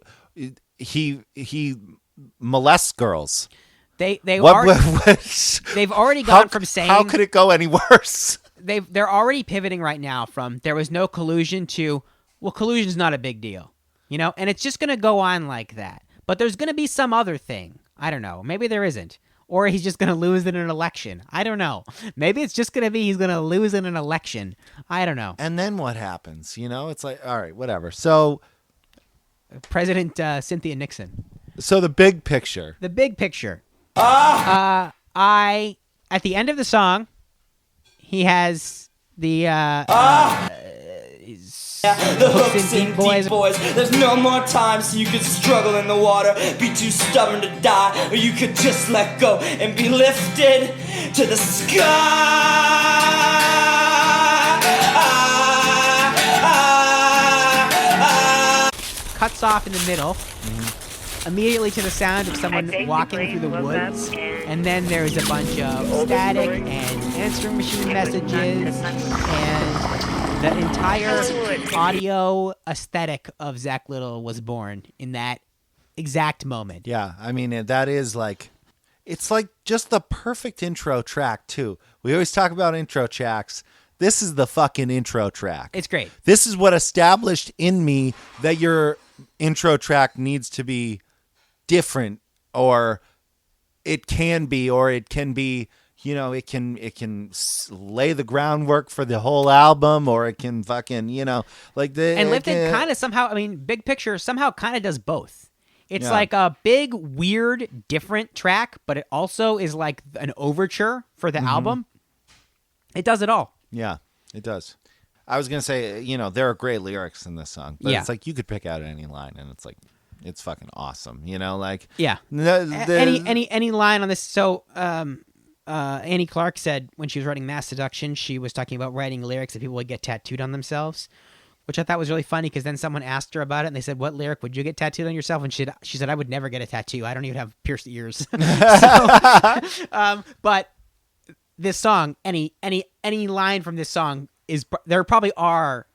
molests girls. They've already gone from saying, how could it go any worse? They're already pivoting right now from there was no collusion to, well, collusion's not a big deal, you know, and it's just going to go on like that. But there's going to be some other thing. I don't know. Maybe there isn't. Or he's just going to lose in an election. I don't know. Maybe it's just going to be he's going to lose in an election. I don't know. And then what happens? You know, it's like, all right, whatever. So President Cynthia Nixon. So the big picture. The big picture. At the end of the song, he has the hooks and deep boys. There's no more time, so you could struggle in the water, be too stubborn to die, or you could just let go and be lifted to the sky. Cuts off in the middle. Immediately to the sound of someone walking through the woods, and then there's a bunch of static and answering machine messages, and the entire audio aesthetic of Zach Little was born in that exact moment. Yeah, I mean, that is like, it's like just the perfect intro track too. We always talk about intro tracks. This is the fucking intro track. It's great. This is what established in me that your intro track needs to be different, or it can be, you know, it can lay the groundwork for the whole album, or it can fucking, you know, like the and Lifted kind of somehow, I mean, Big Picture somehow kind of does both. It's like a big, weird, different track, but it also is like an overture for the album. It does it all. Yeah, it does. I was gonna say, you know, there are great lyrics in this song, but it's like you could pick out any line, and it's like, it's fucking awesome, you know, like any line on this. So Annie Clark said when she was writing Mass Seduction, she was talking about writing lyrics that people would get tattooed on themselves, which I thought was really funny because then someone asked her about it and they said, what lyric would you get tattooed on yourself? And she said, I would never get a tattoo. I don't even have pierced ears. But this song, any line from this song there probably are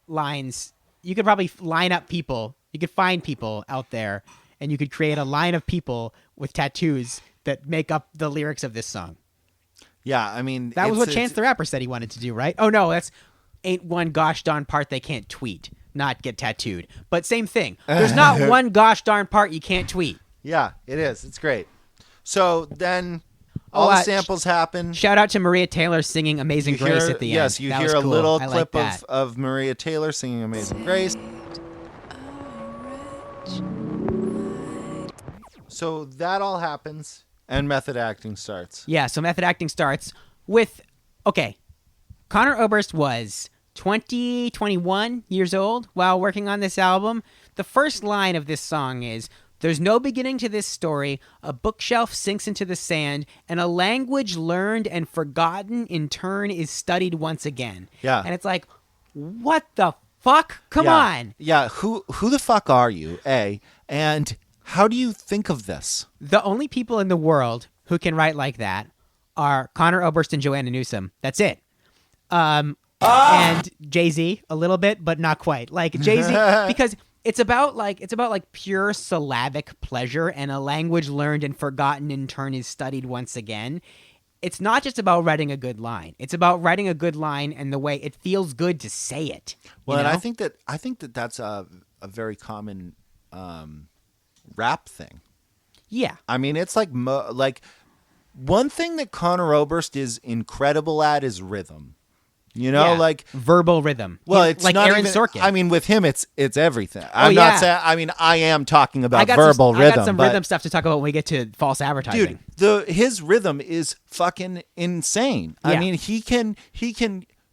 lines. You could probably line up people. You could find people out there and you could create a line of people with tattoos that make up the lyrics of this song. Yeah, I mean... That was what Chance the Rapper said he wanted to do, right? Oh, no, that's ain't one gosh darn part they can't tweet, not get tattooed. But same thing. There's not one gosh darn part you can't tweet. Yeah, it is. It's great. So then all the samples happen. Shout out to Maria Taylor singing Amazing Grace at the end. Yes, you hear a little clip of Maria Taylor singing Amazing Grace. So that all happens, and method acting starts. Yeah, so method acting starts with, okay, Conor Oberst was 21 years old while working on this album. The first line of this song is, there's no beginning to this story, a bookshelf sinks into the sand, and a language learned and forgotten in turn is studied once again. Yeah. And it's like, what the fuck? Come on. Yeah, who the fuck are you, A? And how do you think of this? The only people in the world who can write like that are Conor Oberst and Joanna Newsom. That's it. And Jay-Z a little bit, but not quite. Like Jay-Z, because it's about pure syllabic pleasure, and a language learned and forgotten in turn is studied once again. It's not just about writing a good line. It's about writing a good line and the way it feels good to say it. Well, and I think that that's a very common rap thing. Yeah. I mean, it's like one thing that Conor Oberst is incredible at is rhythm. You know, like verbal rhythm. Well, it's like not Aaron even, Sorkin. I mean, with him, it's everything. I'm not saying. I mean, I am talking about verbal rhythm. I got some rhythm stuff to talk about when we get to false advertising. Dude, his rhythm is fucking insane. Yeah. I mean, he can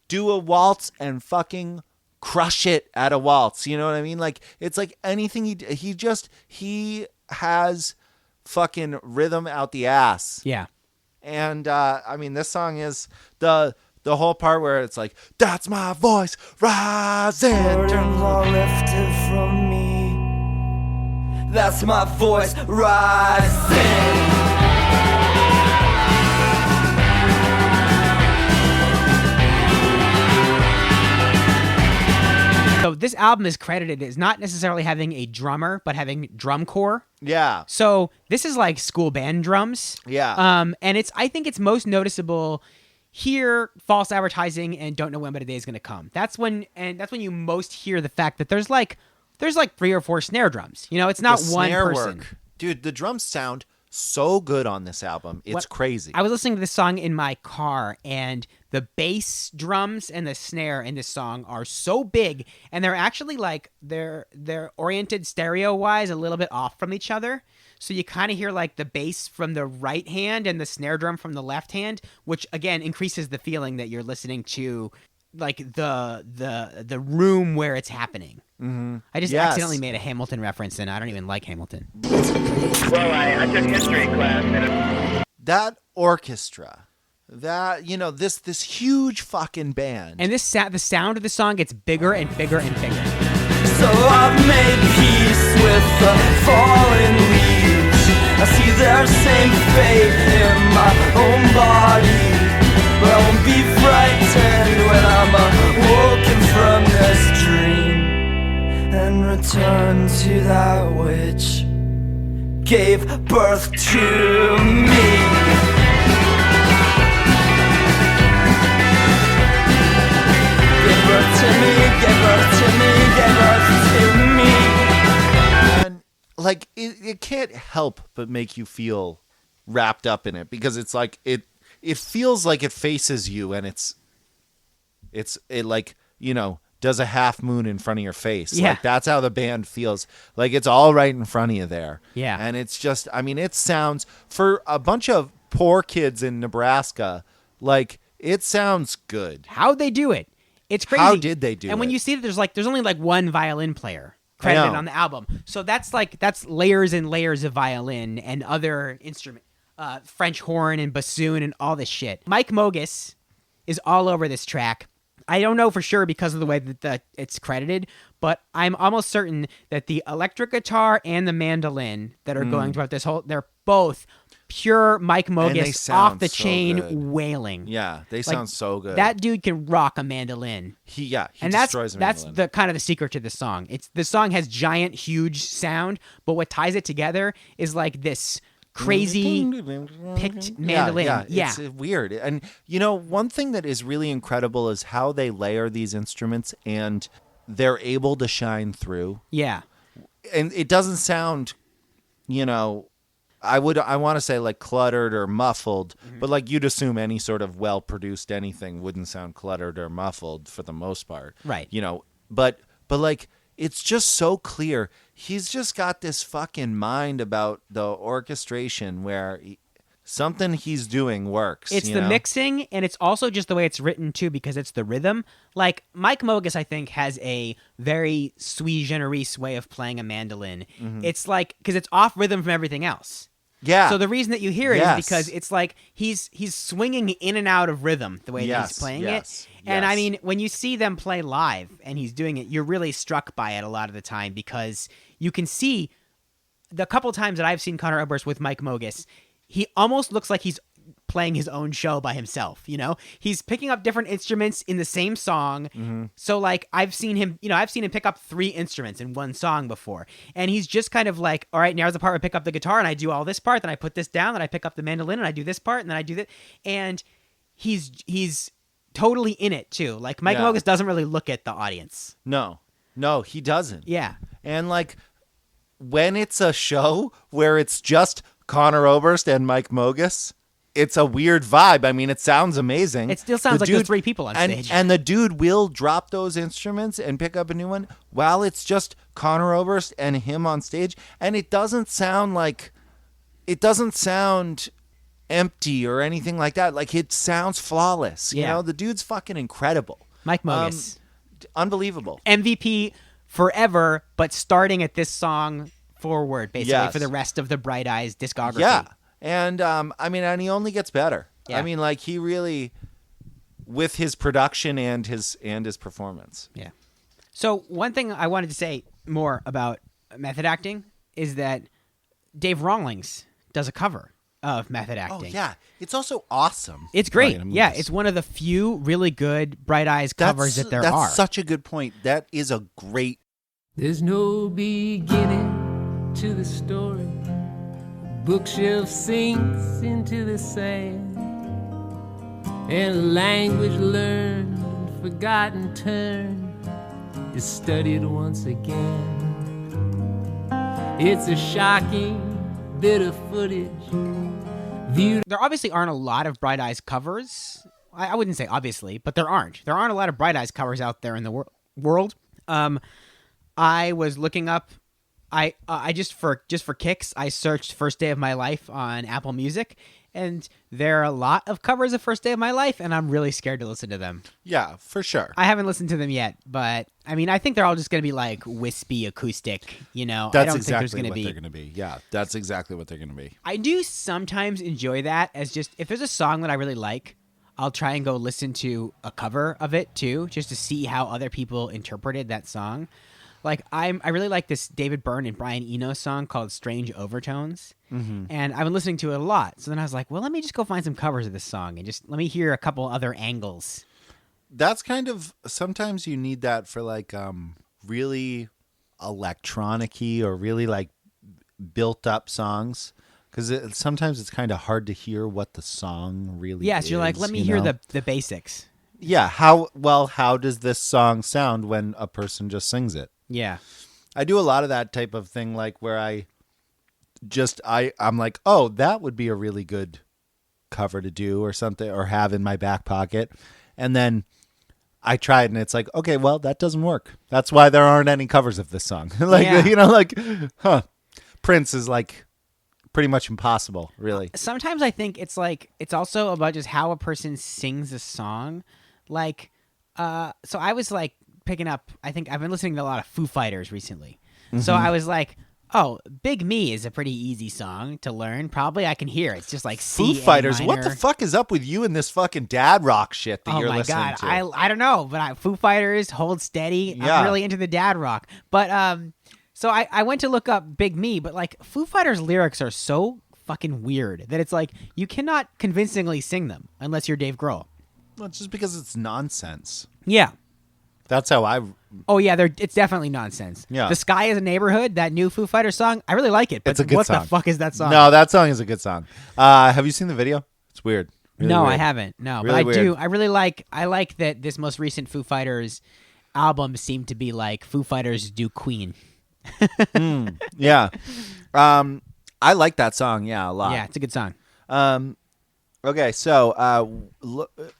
do a waltz and fucking crush it at a waltz. You know what I mean? Like, it's like anything he has fucking rhythm out the ass. Yeah. And I mean, this song is the whole part where it's like, that's my voice rising. Burdens are lifted from me. That's my voice rising. So this album is credited as not necessarily having a drummer, but having drum corps. Yeah. So this is like school band drums. Yeah. And I think it's most noticeable here, false advertising and Don't Know When But a Day Is Gonna Come. That's when you most hear the fact that there's like 3 or 4 snare drums. You know, it's not one person. Dude, the drums sound so good on this album. It's crazy. I was listening to this song in my car, and the bass drums and the snare in this song are so big, and they're actually like they're oriented stereo wise a little bit off from each other. So you kind of hear like the bass from the right hand and the snare drum from the left hand, which again increases the feeling that you're listening to like the room where it's happening. Mm-hmm. I just accidentally made a Hamilton reference, and I don't even like Hamilton. Well, I took history class. That orchestra, that, you know, this huge fucking band. And the sound of the song gets bigger and bigger and bigger. So I've made peace with the fallen leaves. I see their same fate in my own body. But I won't be frightened when I'm awoken from this dream and return to that which gave birth to me. Give birth to me, give birth to me, give birth to me. And like it can't help but make you feel wrapped up in it, because it's like it feels like it faces you, and it like, you know, does a half moon in front of your face. Yeah. Like that's how the band feels. Like it's all right in front of you there. Yeah. And it's just, I mean, it sounds, for a bunch of poor kids in Nebraska, like it sounds good. How'd they do it? It's crazy. How did they do it? And when you see that there's only like one violin player credited on the album. So that's layers and layers of violin and other French horn and bassoon and all this shit. Mike Mogis is all over this track. I don't know for sure because of the way that it's credited, but I'm almost certain that the electric guitar and the mandolin that are going throughout this whole, they're both pure Mike Mogis off the chain wailing. Yeah, they sound so good. That dude can rock a mandolin. He destroys a mandolin. That's the kind of the secret to the song. The song has giant, huge sound, but what ties it together is like this crazy picked mandolin. Yeah. It's weird. And one thing that is really incredible is how they layer these instruments and they're able to shine through. Yeah. And it doesn't sound, I want to say like cluttered or muffled, but like you'd assume any sort of well-produced anything wouldn't sound cluttered or muffled for the most part. Right. But like it's just so clear. He's just got this fucking mind about the orchestration where something he's doing works. It's the mixing, and it's also just the way it's written, too, because it's the rhythm. Like, Mike Mogis, I think, has a very sui generis way of playing a mandolin. It's like, because it's off rhythm from everything else. Yeah. So the reason that you hear it is because it's like he's swinging in and out of rhythm the way that he's playing it. And I mean, when you see them play live and he's doing it, you're really struck by it a lot of the time because you can see the couple times that I've seen Conor Oberst with Mike Mogis, he almost looks like he's playing his own show by himself. He's picking up different instruments in the same song. So like I've seen him pick up 3 instruments in one song before, and he's just kind of like, all right, now's the part where I pick up the guitar and I do all this part, then I put this down, then I pick up the mandolin and I do this part, and then I do that, and he's totally in it too. Like Mike Mogis doesn't really look at the audience. No, he doesn't. Yeah, and like when it's a show where it's just Conor Oberst and Mike Mogis, it's a weird vibe. I mean, it sounds amazing. It still sounds like there's 3 people on stage. And the dude will drop those instruments and pick up a new one while it's just Conor Oberst and him on stage. And it doesn't sound empty or anything like that. Like, it sounds flawless. The dude's fucking incredible. Mike Mogis. Unbelievable. MVP forever, but starting at this song forward, basically, for the rest of the Bright Eyes discography. Yeah. And and he only gets better. Yeah. I mean, like he really, with his production and his performance. Yeah. So one thing I wanted to say more about Method Acting is that Dave Rawlings does a cover of Method Acting. Oh yeah, it's also awesome. It's great. Yeah, it's one of the few really good Bright Eyes covers that there are. That's such a good point. That is a great. There's no beginning to the story. Bookshelf sinks into the sand, and language learned and forgotten turn is studied once again. It's a shocking bit of footage viewed. There obviously aren't a lot of Bright Eyes covers. I wouldn't say obviously, but there aren't. There aren't a lot of Bright Eyes covers out there in the world. I was looking up. I just for kicks, I searched First Day of My Life on Apple Music, and there are a lot of covers of First Day of My Life, and I'm really scared to listen to them. Yeah, for sure. I haven't listened to them yet, but I mean, I think they're all just going to be like wispy acoustic, That's I don't exactly think there's what they're going to be. Yeah, that's exactly what they're going to be. I do sometimes enjoy that as just, if there's a song that I really like, I'll try and go listen to a cover of it too, just to see how other people interpreted that song. Like I really like this David Byrne and Brian Eno song called Strange Overtones. And I've been listening to it a lot. So then I was like, well, let me just go find some covers of this song and just let me hear a couple other angles. That's kind of, sometimes you need that for like really electronic-y or really like built up songs. Because sometimes it's kind of hard to hear what the song really is. Yes, you're like, let me hear the basics. Yeah, how does this song sound when a person just sings it? Yeah. I do a lot of that type of thing, like where I'm like, oh, that would be a really good cover to do or something, or have in my back pocket. And then I try it and it's like, okay, well, that doesn't work. That's why there aren't any covers of this song. Prince is like pretty much impossible, really. Sometimes I think it's like, it's also about just how a person sings a song. Like, so I was like picking up, I think I've been listening to a lot of Foo Fighters recently. So I was like, Oh, Big Me is a pretty easy song to learn. Probably I can hear. It's just like Foo C, Fighters. A What minor. the fuck is up with you and this fucking dad rock shit that you're listening God. to? I don't know, but Foo Fighters, Hold Steady. Yeah. I'm really into the dad rock. But so I went to look up Big Me, but like Foo Fighters lyrics are so fucking weird that it's like you cannot convincingly sing them unless you're Dave Grohl. Well, just because it's nonsense. Yeah. That's how I. Oh yeah, it's definitely nonsense. Yeah. The Sky is a Neighborhood, that new Foo Fighters song, I really like it. But It's a good what song. the fuck is that song? No, that song is a good song. Have you seen the video? It's weird. Really no, weird. I haven't. No, Really but I do. weird. I really like. I like that this most recent Foo Fighters album seemed to be like Foo Fighters do Queen. Yeah. I like that song. Yeah, a lot. Yeah, it's a good song. Okay, so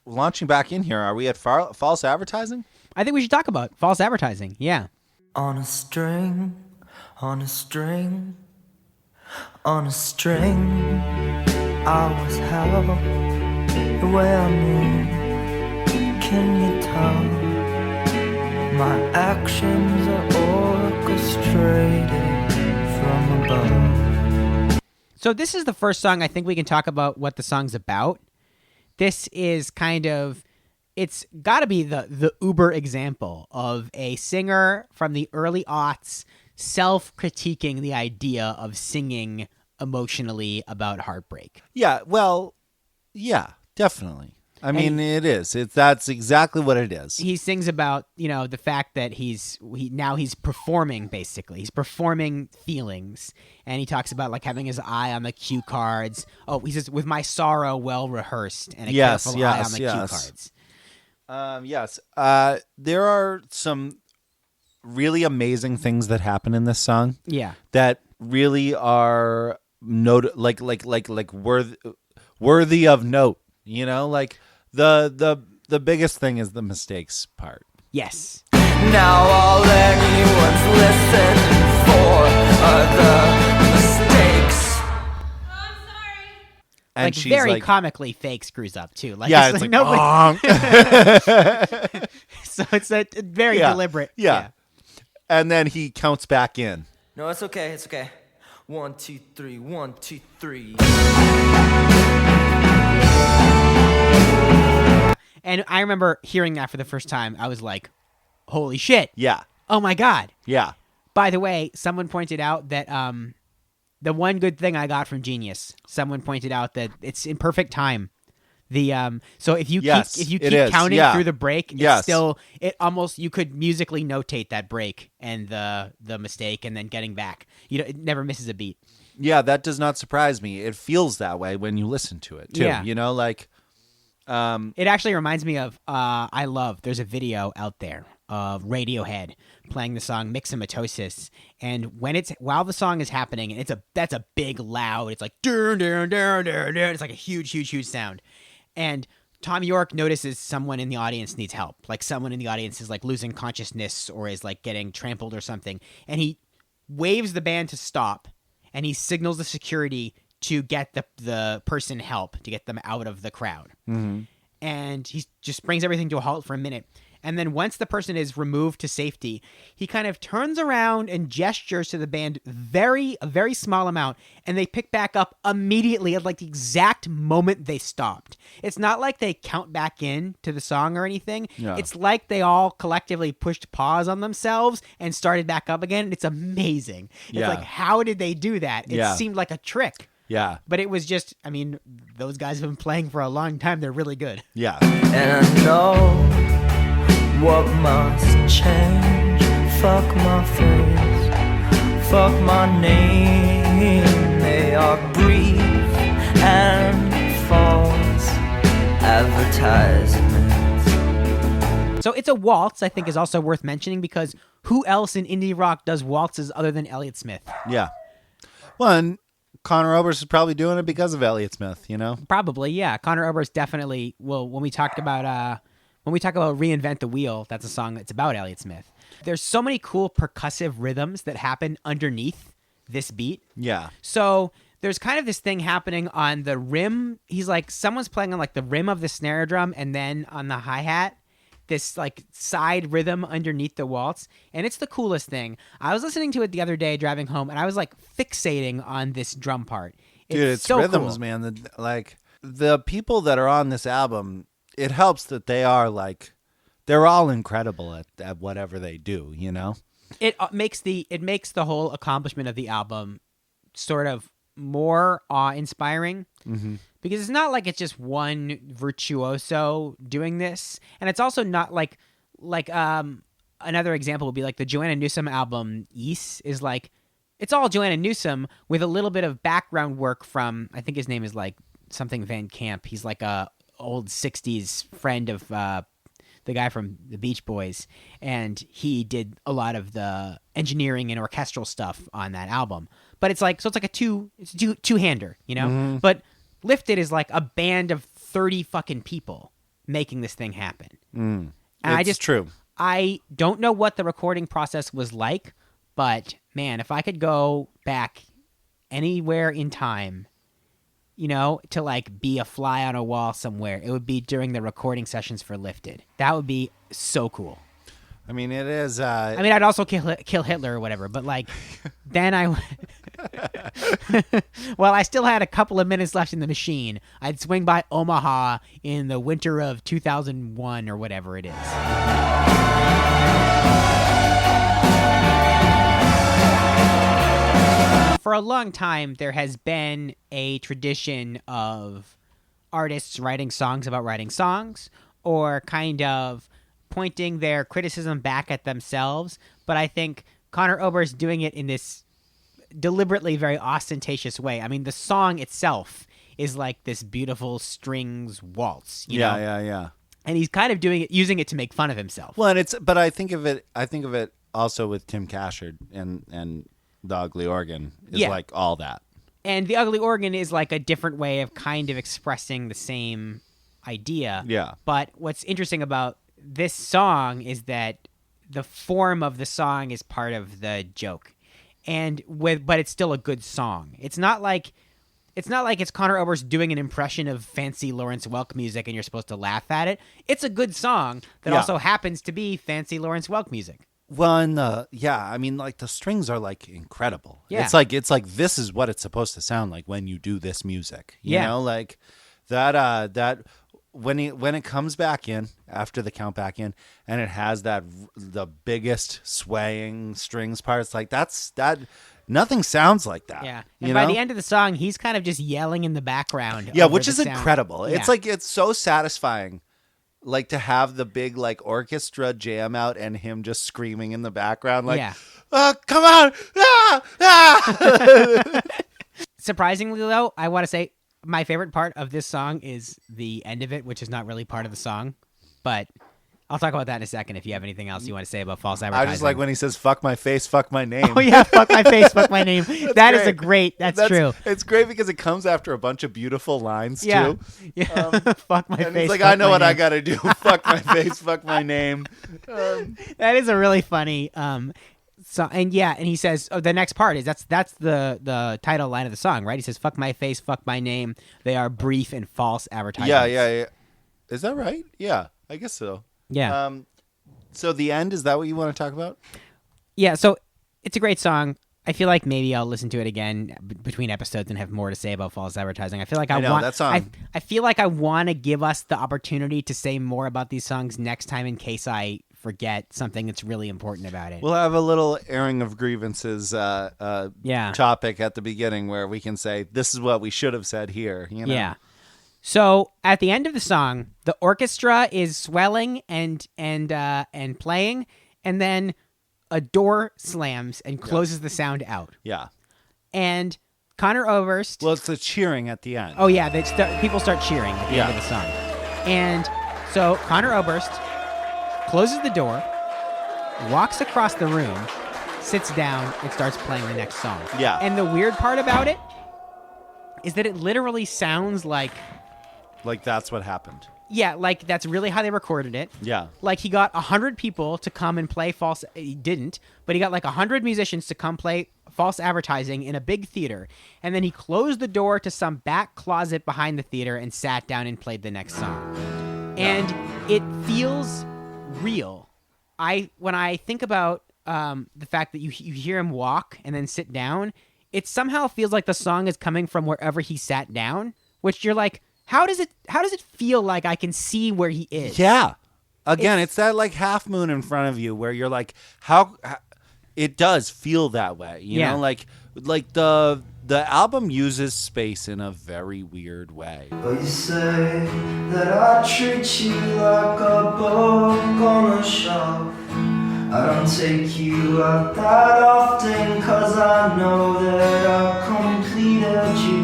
launching back in here, are we at false advertising? I think we should talk about false advertising. Yeah. On a string, on a string, on a string, I was held the way I move. Can you tell? My actions are orchestrated from above. So this is the first song I think we can talk about what the song's about. This is kind of, it's got to be the uber example of a singer from the early aughts self-critiquing the idea of singing emotionally about heartbreak. Yeah, well, yeah, definitely. I mean, it is. That's exactly what it is. He sings about, the fact that he's performing, basically. He's performing feelings. And he talks about like having his eye on the cue cards. Oh, he says, with my sorrow well rehearsed and a careful eye on the cue cards. Yes. There are some really amazing things that happen in this song. Yeah. That really are worthy of note. Like the biggest thing is the mistakes part. Yes. Now all anyone's listening for are the mistakes. And like she's very like, comically fake screws up too. Like, yeah, it's like nobody. So it's a very deliberate. Yeah. And then he counts back in. No, it's okay. It's okay. 1, 2, 3. 1, 2, 3. And I remember hearing that for the first time. I was like, holy shit. Yeah. Oh my God. Yeah. By the way, someone pointed out that the one good thing I got from Genius, someone pointed out that it's in perfect time. So if you keep counting through the break, it's still you could musically notate that break and the mistake and then getting back. It never misses a beat. Yeah, that does not surprise me. It feels that way when you listen to it too. Yeah. It actually reminds me of there's a video out there of Radiohead playing the song Myxomatosis, and while the song is happening, and that's a big loud, it's like dun, dun, dun, dun, dun, it's like a huge sound, and Tom York notices someone in the audience needs help, like someone in the audience is like losing consciousness or is like getting trampled or something, and he waves the band to stop, and he signals the security to get the person help, to get them out of the crowd. Mm-hmm. And he just brings everything to a halt for a minute. And then once the person is removed to safety, he kind of turns around and gestures to the band a very small amount, and they pick back up immediately at like the exact moment they stopped. It's not like they count back in to the song or anything. Yeah. It's like they all collectively pushed pause on themselves and started back up again. It's amazing. It's like, how did they do that? It seemed like a trick. Yeah. But it was just, those guys have been playing for a long time. They're really good. Yeah. And I know what must change. Fuck my face, fuck my name. They are brief and false advertisements. So it's a waltz, I think, is also worth mentioning because who else in indie rock does waltzes other than Elliott Smith? Yeah. Well, and Conor Oberst is probably doing it because of Elliott Smith, Probably, yeah. Conor Oberst definitely will. When we talk about Reinvent the Wheel, that's a song that's about Elliott Smith. There's so many cool percussive rhythms that happen underneath this beat. Yeah. So there's kind of this thing happening on the rim. He's like, someone's playing on like the rim of the snare drum and then on the hi-hat. this like side rhythm underneath the waltz, and it's the coolest thing. I was listening to it the other day driving home, and I was like fixating on this drum part. Dude, it's so rhythms, cool. man. The people that are on this album, it helps that they are like, they're all incredible at whatever they do, you know? It makes the whole accomplishment of the album sort of more awe-inspiring, because it's not like it's just one virtuoso doing this, and it's also not like another example would be like the Joanna Newsom album East is like, it's all Joanna Newsom with a little bit of background work from, I think his name is like something Van Camp. He's like a old 60s friend of the guy from the Beach Boys, and he did a lot of the engineering and orchestral stuff on that album. But it's like, so it's like a two-hander, you know? But Lifted is like a band of 30 fucking people making this thing happen. And It's true. I don't know what the recording process was like, but man, if I could go back anywhere in time, you know, to like be a fly on a wall somewhere, it would be during the recording sessions for Lifted. That would be so cool. I mean, it is. I mean, I'd also kill Hitler or whatever, but like, then well, I still had a couple of minutes left in the machine. I'd swing by Omaha in the winter of 2001 or whatever it is. For a long time, there has been a tradition of artists writing songs about writing songs, or kind of pointing their criticism back at themselves. But I think Conor Oberst doing it in this deliberately very ostentatious way. I mean, the song itself is like this beautiful strings waltz. You know? Yeah. And he's kind of doing it, using it to make fun of himself. Well, and but I think of it also with Tim Cashard and The Ugly Organ is like all that. And The Ugly Organ is like a different way of kind of expressing the same idea. Yeah. But what's interesting about this song is that the form of the song is part of the joke. But it's still a good song. It's not like it's Conor Oberst doing an impression of fancy Lawrence Welk music and you're supposed to laugh at it. It's a good song that also happens to be fancy Lawrence Welk music. Well, and I mean, like the strings are like incredible. Yeah. It's like this is what it's supposed to sound like when you do this music. You know, like that when it comes back in after the count back in, and it has the biggest swaying strings part. It's like that. Nothing sounds like that. Yeah, and by the end of the song, he's kind of just yelling in the background. Yeah, which is incredible. Yeah. It's like it's so satisfying. Like to have the big like orchestra jam out and him just screaming in the background like, come on. Surprisingly though, I want to say my favorite part of this song is the end of it, which is not really part of the song, but I'll talk about that in a second if you have anything else you want to say about false advertising. I just like when he says, fuck my face, fuck my name. Oh yeah, fuck my face, fuck my name. That's true. It's great because it comes after a bunch of beautiful lines too. Yeah. Fuck my and face. He's like, I know what I got to do. Fuck my face, fuck my name. That is a really funny and he says the next part is that's the title line of the song, right? He says, fuck my face, fuck my name. They are brief and false advertisements. Yeah. Is that right? Yeah, I guess so. Yeah. So the end, is that what you want to talk about? Yeah, so it's a great song. I feel like maybe I'll listen to it again between episodes and have more to say about false advertising. I feel like I feel like I want to give us the opportunity to say more about these songs next time in case I forget something that's really important about it. We'll have a little airing of grievances topic at the beginning where we can say this is what we should have said here. You know? Yeah. So at the end of the song, the orchestra is swelling and playing, and then a door slams and closes the sound out. Yeah. And Conor Oberst. Well, it's the cheering at the end. Oh yeah, people start cheering at the end of the song, and so Conor Oberst closes the door, walks across the room, sits down, and starts playing the next song. Yeah. And the weird part about it is that it literally sounds like that's what happened. Yeah, like that's really how they recorded it. Yeah. Like he got 100 people to come and play false. He didn't, but he got like 100 musicians to come play false advertising in a big theater. And then he closed the door to some back closet behind the theater and sat down and played the next song. And it feels real. When I think about the fact that you hear him walk and then sit down, it somehow feels like the song is coming from wherever he sat down, which you're like, how does it feel like I can see where he is? Yeah. Again, it's that like half moon in front of you where you're like, how it does feel that way. You know, like the album uses space in a very weird way. But you say that I treat you like a book on a shelf. I don't take you out that often, 'cause I know that I've completed you,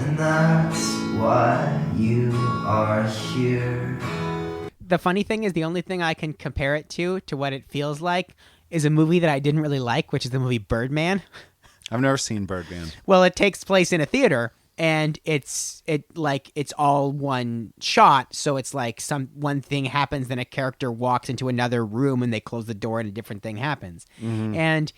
and that's why you are here. The funny thing is, the only thing I can compare it to what it feels like is a movie that I didn't really like, which is the movie Birdman. I've never seen Birdman. Well, it takes place in a theater, and it's all one shot, so it's like one thing happens, then a character walks into another room and they close the door and a different thing happens. Mm-hmm. And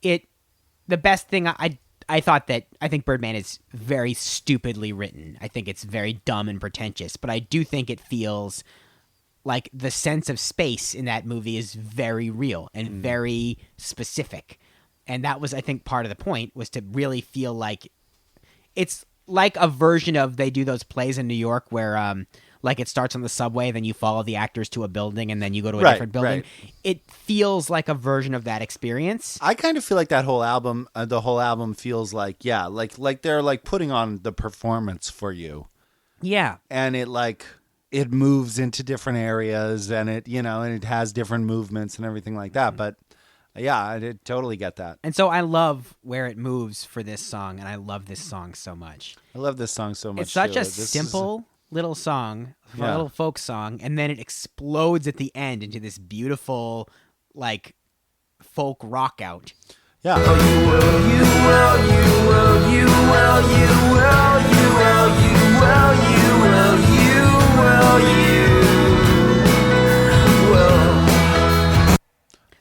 the best thing I think Birdman is very stupidly written. I think it's very dumb and pretentious, but I do think it feels like the sense of space in that movie is very real and very specific. And that was, I think, part of the point, was to really feel like it's like a version of, they do those plays in New York where like it starts on the subway, then you follow the actors to a building, and then you go to a different building. Right. It feels like a version of that experience. I kind of feel like that whole album, the whole album feels like, like they're like putting on the performance for you. Yeah. And it moves into different areas, and it has different movements and everything like that. But yeah, I did totally get that. And so I love where it moves for this song, and I love this song so much. I love this song so much. It's such a simple little song, a little folk song, and then it explodes at the end into this beautiful, like, folk rock out. Yeah. Oh, you will, you will, you will, you will, you will, you will, you will, you will, you will.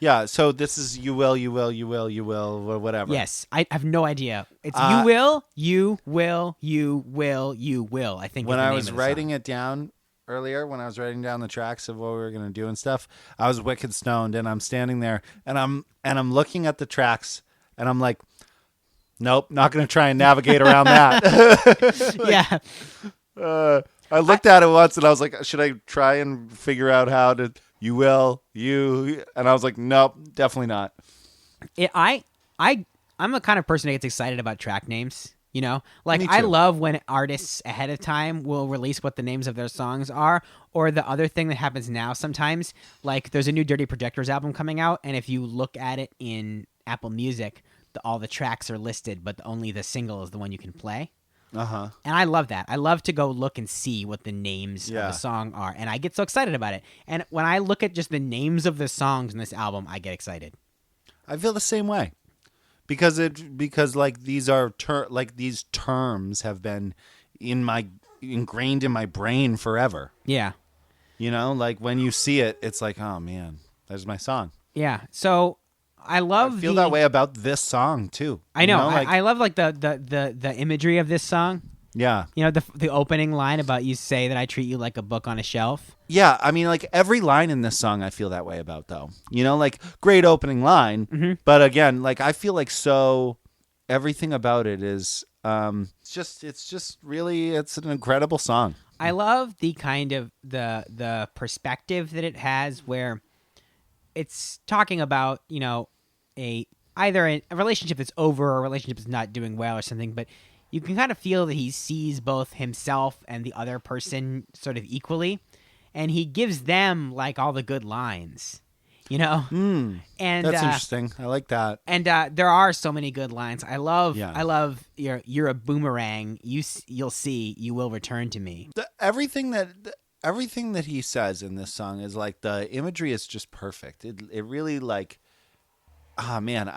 Yeah, so this is you will, or whatever. Yes, I have no idea. It's you will, you will, you will, you will. I think when I was writing it down earlier, when I was writing down the tracks of what we were going to do and stuff, I was wicked stoned, and I'm standing there, and I'm looking at the tracks, and I'm like, nope, not going to try and navigate around that. Yeah. I looked at it once, and I was like, should I try and figure out how to... You will, and I was like, nope, definitely not. I'm a kind of person that gets excited about track names, you know? Like, I love when artists ahead of time will release what the names of their songs are, or the other thing that happens now sometimes, like, there's a new Dirty Projectors album coming out, and if you look at it in Apple Music, all the tracks are listed, but only the single is the one you can play. Uh-huh. And I love that. I love to go look and see what the names of the song are, and I get so excited about it. And when I look at just the names of the songs in this album, I get excited. I feel the same way, because like these are these terms have been ingrained in my brain forever. Yeah. You know, like when you see it, it's like, oh man, there's my song. Yeah. So I feel that way about this song too. I know. I love like the imagery of this song. Yeah. You know, the opening line about you say that I treat you like a book on a shelf. Yeah, I mean, like every line in this song I feel that way about, though. You know, like great opening line, but again, like I feel like everything about it is it's just really, it's an incredible song. I love the kind of the perspective that it has, where it's talking about, you know, either a relationship that's over or a relationship that's not doing well or something, but you can kind of feel that he sees both himself and the other person sort of equally, and he gives them like all the good lines, you know. And that's interesting. I like that. And there are so many good lines. I love you're a boomerang. You'll see. You will return to me. Everything that he says in this song is like, the imagery is just perfect. It really, like, man,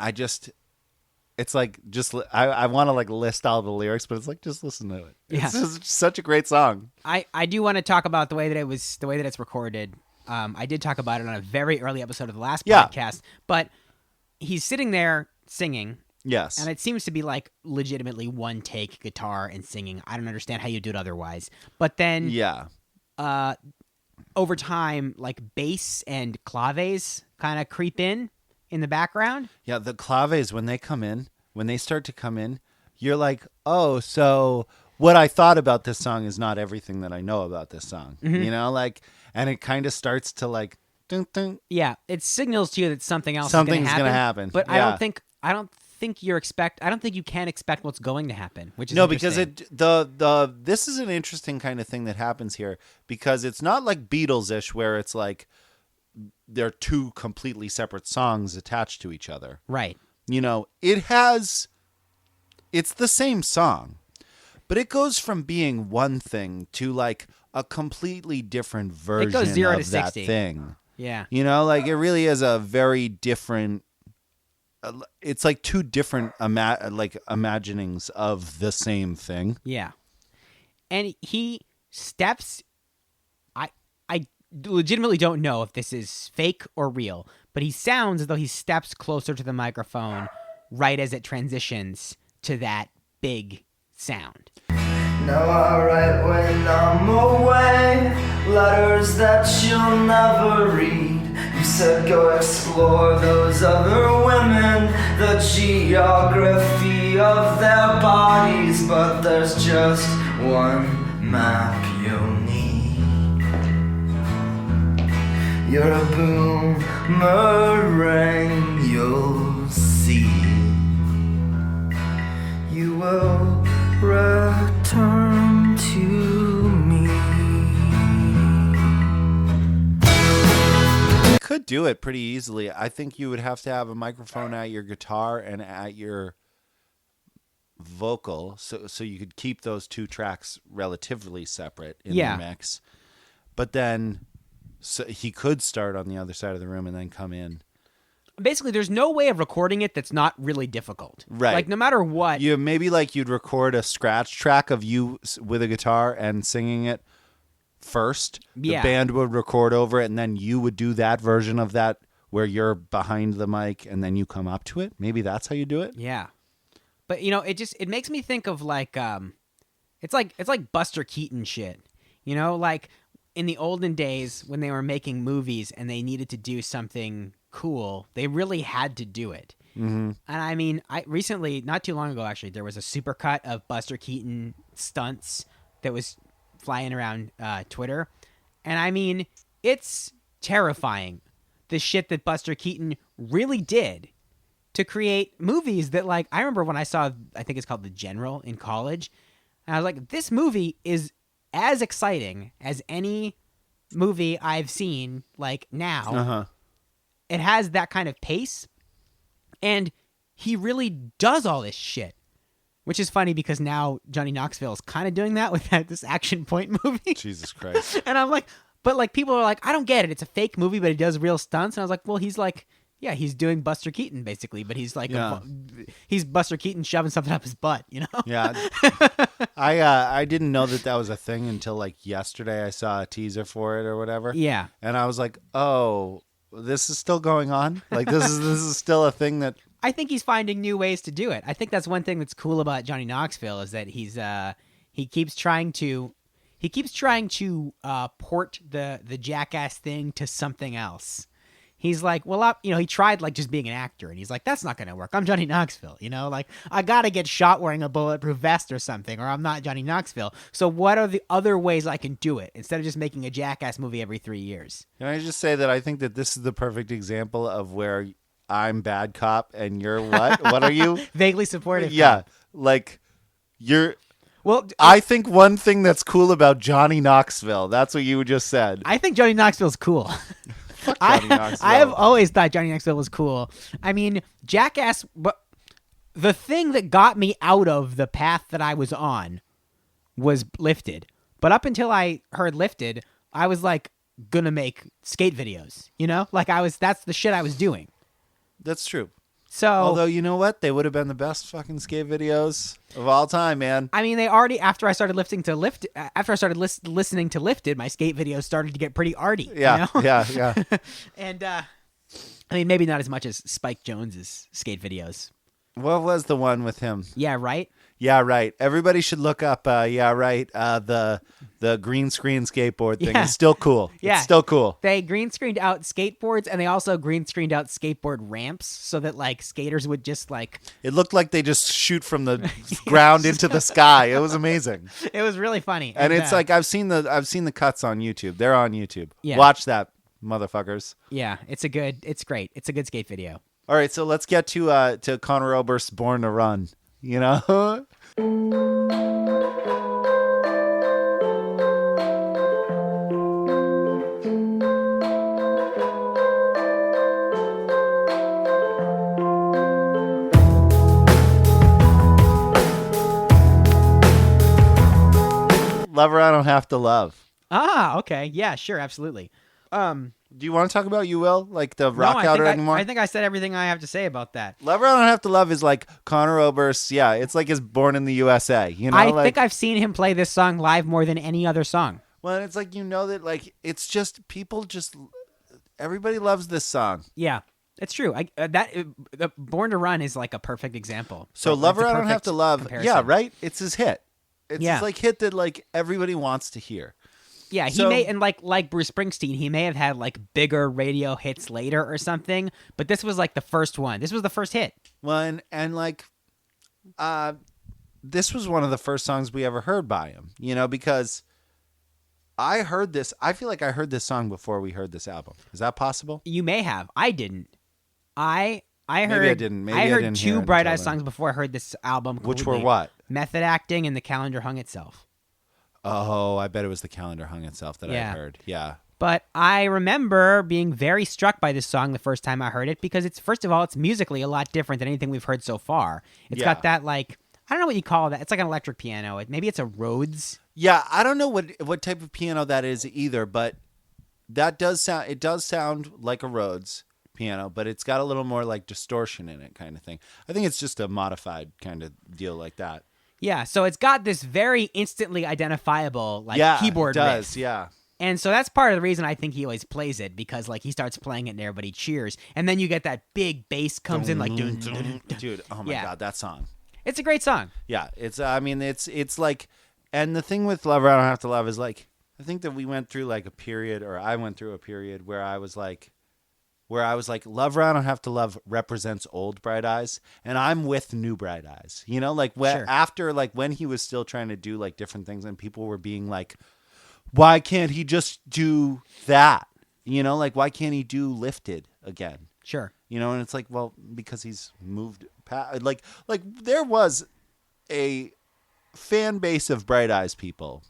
it's like, I want to like list all the lyrics, but it's like, just listen to it. It's just such a great song. I do want to talk about the way that it's recorded. I did talk about it on a very early episode of the last podcast, but he's sitting there singing. Yes. And it seems to be like legitimately one take guitar and singing. I don't understand how you do it otherwise. But then over time, like bass and claves kind of creep in the background. Yeah, the claves, when they start to come in, you're like, oh, so what I thought about this song is not everything that I know about this song. You know, like, and it kind of starts to like, dun, dun. Yeah, it signals to you that something's going to happen. happen. But yeah. I don't think you can expect what's going to happen, which is no, because this is an interesting kind of thing that happens here, because it's not like Beatles-ish where it's like they're two completely separate songs attached to each other. Right. You know, it's the same song, but it goes from being one thing to like a completely different version it goes 0 of to that 60. thing. Yeah. You know, like it really is a very different. It's like two different imaginings of the same thing. Yeah. And he steps. I legitimately don't know if this is fake or real, but he sounds as though he steps closer to the microphone right as it transitions to that big sound. Now I write when I'm away, letters that you'll never read. You said go explore those other women, the geography of their bodies, but there's just one map you'll need. You're a boomerang, you'll see. You will return to me. You could do it pretty easily. I think you would have to have a microphone at your guitar and at your vocal, so you could keep those two tracks relatively separate in the mix. But then he could start on the other side of the room and then come in. Basically, there's no way of recording it that's not really difficult. Right. Like, no matter what. Maybe like you'd record a scratch track of you with a guitar and singing it first. The band would record over it, and then you would do that version of that where you're behind the mic, and then you come up to it. Maybe that's how you do it. Yeah. But, you know, it makes me think of, like, it's like Buster Keaton shit. You know, like, in the olden days when they were making movies and they needed to do something cool, they really had to do it. Mm-hmm. And I mean, recently, not too long ago actually, there was a supercut of Buster Keaton stunts that was flying around Twitter, and I mean, it's terrifying, the shit that Buster Keaton really did to create movies that, like, I remember when I saw, I think it's called The General in college, and I was like, this movie is as exciting as any movie I've seen, like, now. Uh-huh. It has that kind of pace, and he really does all this shit, which is funny because now Johnny Knoxville is kind of doing that with this Action Point movie. Jesus Christ. And I'm like, but like people are like, I don't get it. It's a fake movie, but he does real stunts. And I was like, well, he's like, yeah, he's doing Buster Keaton basically, but he's like, he's Buster Keaton shoving something up his butt, you know? Yeah. I didn't know that was a thing until like yesterday. I saw a teaser for it or whatever. Yeah. And I was like, oh, this is still going on? Like this is still a thing that I think he's finding new ways to do it. I think that's one thing that's cool about Johnny Knoxville is that he keeps trying to port the Jackass thing to something else. He's like, well, he tried like just being an actor, and he's like, that's not going to work. I'm Johnny Knoxville, you know, like I got to get shot wearing a bulletproof vest or something, or I'm not Johnny Knoxville. So what are the other ways I can do it instead of just making a Jackass movie every 3 years? Can I just say that I think that this is the perfect example of where I'm bad cop and you're what? What are you? Vaguely supportive. Yeah, like you're. Well, I think one thing that's cool about Johnny Knoxville, that's what you just said. I think Johnny Knoxville's cool. I have always thought Johnny Knoxville was cool. I mean, Jackass, but the thing that got me out of the path that I was on was Lifted. But up until I heard Lifted, I was like gonna make skate videos, you know? Like that's the shit I was doing. That's true. So, although, you know what? They would have been the best fucking skate videos of all time, man. I mean, they already, after I started listening to Lifted, my skate videos started to get pretty arty. Yeah, you know? yeah. And, I mean, maybe not as much as Spike Jonze's skate videos. What was the one with him? Yeah, right? Yeah, right. Everybody should look up. Yeah, right. The green screen skateboard thing is still cool. Yeah, it's still cool. They green screened out skateboards, and they also green screened out skateboard ramps so that like skaters would just like. It looked like they just shoot from the ground into the sky. It was amazing. It was really funny, and it's like I've seen the cuts on YouTube. They're on YouTube. Yeah. Watch that, motherfuckers. Yeah, it's great. It's a good skate video. All right, so let's get to Conor Oberst's "Born to Run." You know. Lover I Don't Have to Love. Ah, okay. Yeah, sure, absolutely. Do you want to talk about You Will? Like the rock outer anymore? I think I said everything I have to say about that. Lover I Don't Have to Love is like Conor Oberst. Yeah, it's like his Born in the USA. You know, I think I've seen him play this song live more than any other song. Well, it's like, you know, that like it's just everybody loves this song. Yeah, it's true. Born to Run is like a perfect example. So Lover I Don't Have to Love. Comparison. Yeah, right. It's his hit. It's his like hit that like everybody wants to hear. Yeah, he may, and like Bruce Springsteen, he may have had like bigger radio hits later or something, but this was like the first one. This was the first hit. Well, and like, this was one of the first songs we ever heard by him, you know, because I feel like I heard this song before we heard this album. Is that possible? You may have. I didn't. I heard. Maybe I didn't. Maybe I heard didn't two Bright Eyes songs before I heard this album. Which were what? Method Acting and The Calendar Hung Itself. Oh, I bet it was The Calendar Hung Itself that I heard. Yeah. But I remember being very struck by this song the first time I heard it because it's, first of all, it's musically a lot different than anything we've heard so far. It's got that, like, I don't know what you call that. It's like an electric piano. Maybe it's a Rhodes. Yeah, I don't know what type of piano that is either, but it does sound like a Rhodes piano, but it's got a little more like distortion in it kind of thing. I think it's just a modified kind of deal like that. Yeah, so it's got this very instantly identifiable keyboard riff. Yeah. And so that's part of the reason I think he always plays it, because like he starts playing it and everybody cheers. And then you get that big bass comes in like dun, dun, dun, dun. Dude, oh my God, that song. It's a great song. Yeah, it's it's like, and the thing with Lover I Don't Have to Love is like, I think that we went through like a period, or I went through a period where I was like, Lover I Don't Have to Love represents old Bright Eyes, and I'm with new Bright Eyes. You know, like after like when he was still trying to do like different things, and people were being like, why can't he just do that? You know, like why can't he do Lifted again? Sure. You know, and it's like, well, because he's moved past. Like there was a fan base of Bright Eyes people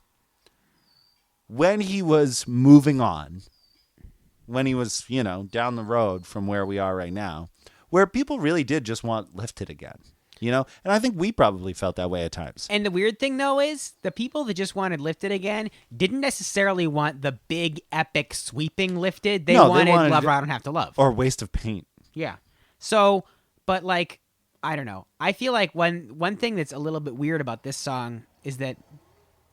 when he was moving on. When he was, you know, down the road from where we are right now, where people really did just want Lifted again, you know? And I think we probably felt that way at times. And the weird thing, though, is the people that just wanted Lifted again didn't necessarily want the big, epic, sweeping Lifted. They wanted Lover I Don't Have to Love. Or Waste of Paint. Yeah. So, but like, I don't know. I feel like one thing that's a little bit weird about this song is that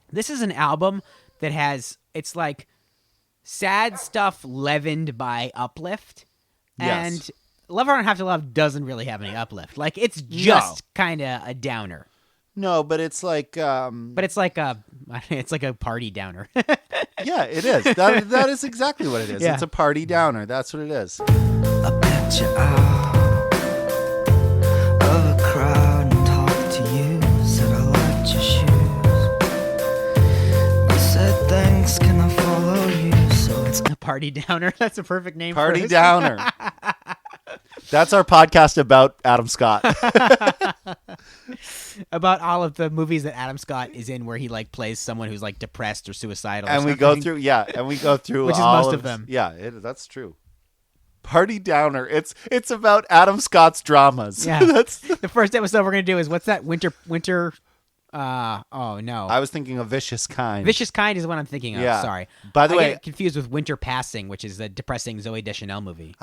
this is an album that has, it's like, sad stuff leavened by uplift, and Lover I Don't Have to Love doesn't really have any uplift. Like it's just kind of a downer. No, but it's like, but it's like a party downer. Yeah, it is. That is exactly what it is. Yeah. It's a party downer. That's what it is. I bet you out of a crowd and talked to you. Said I liked your shoes. I said thanks. Can I follow you? A party downer. That's a perfect name party for it. Downer. That's our podcast about Adam Scott. About all of the movies that Adam Scott is in where he like plays someone who's like depressed or suicidal. And we go through which is most of them. Yeah, that's true. Party Downer. It's about Adam Scott's dramas. Yeah. That's the first episode we're going to do is what's that? Winter oh no. I was thinking of Vicious Kind. Vicious Kind is what I'm thinking of. Yeah. Sorry. By the I way, get confused with Winter Passing, which is a depressing Zooey Deschanel movie.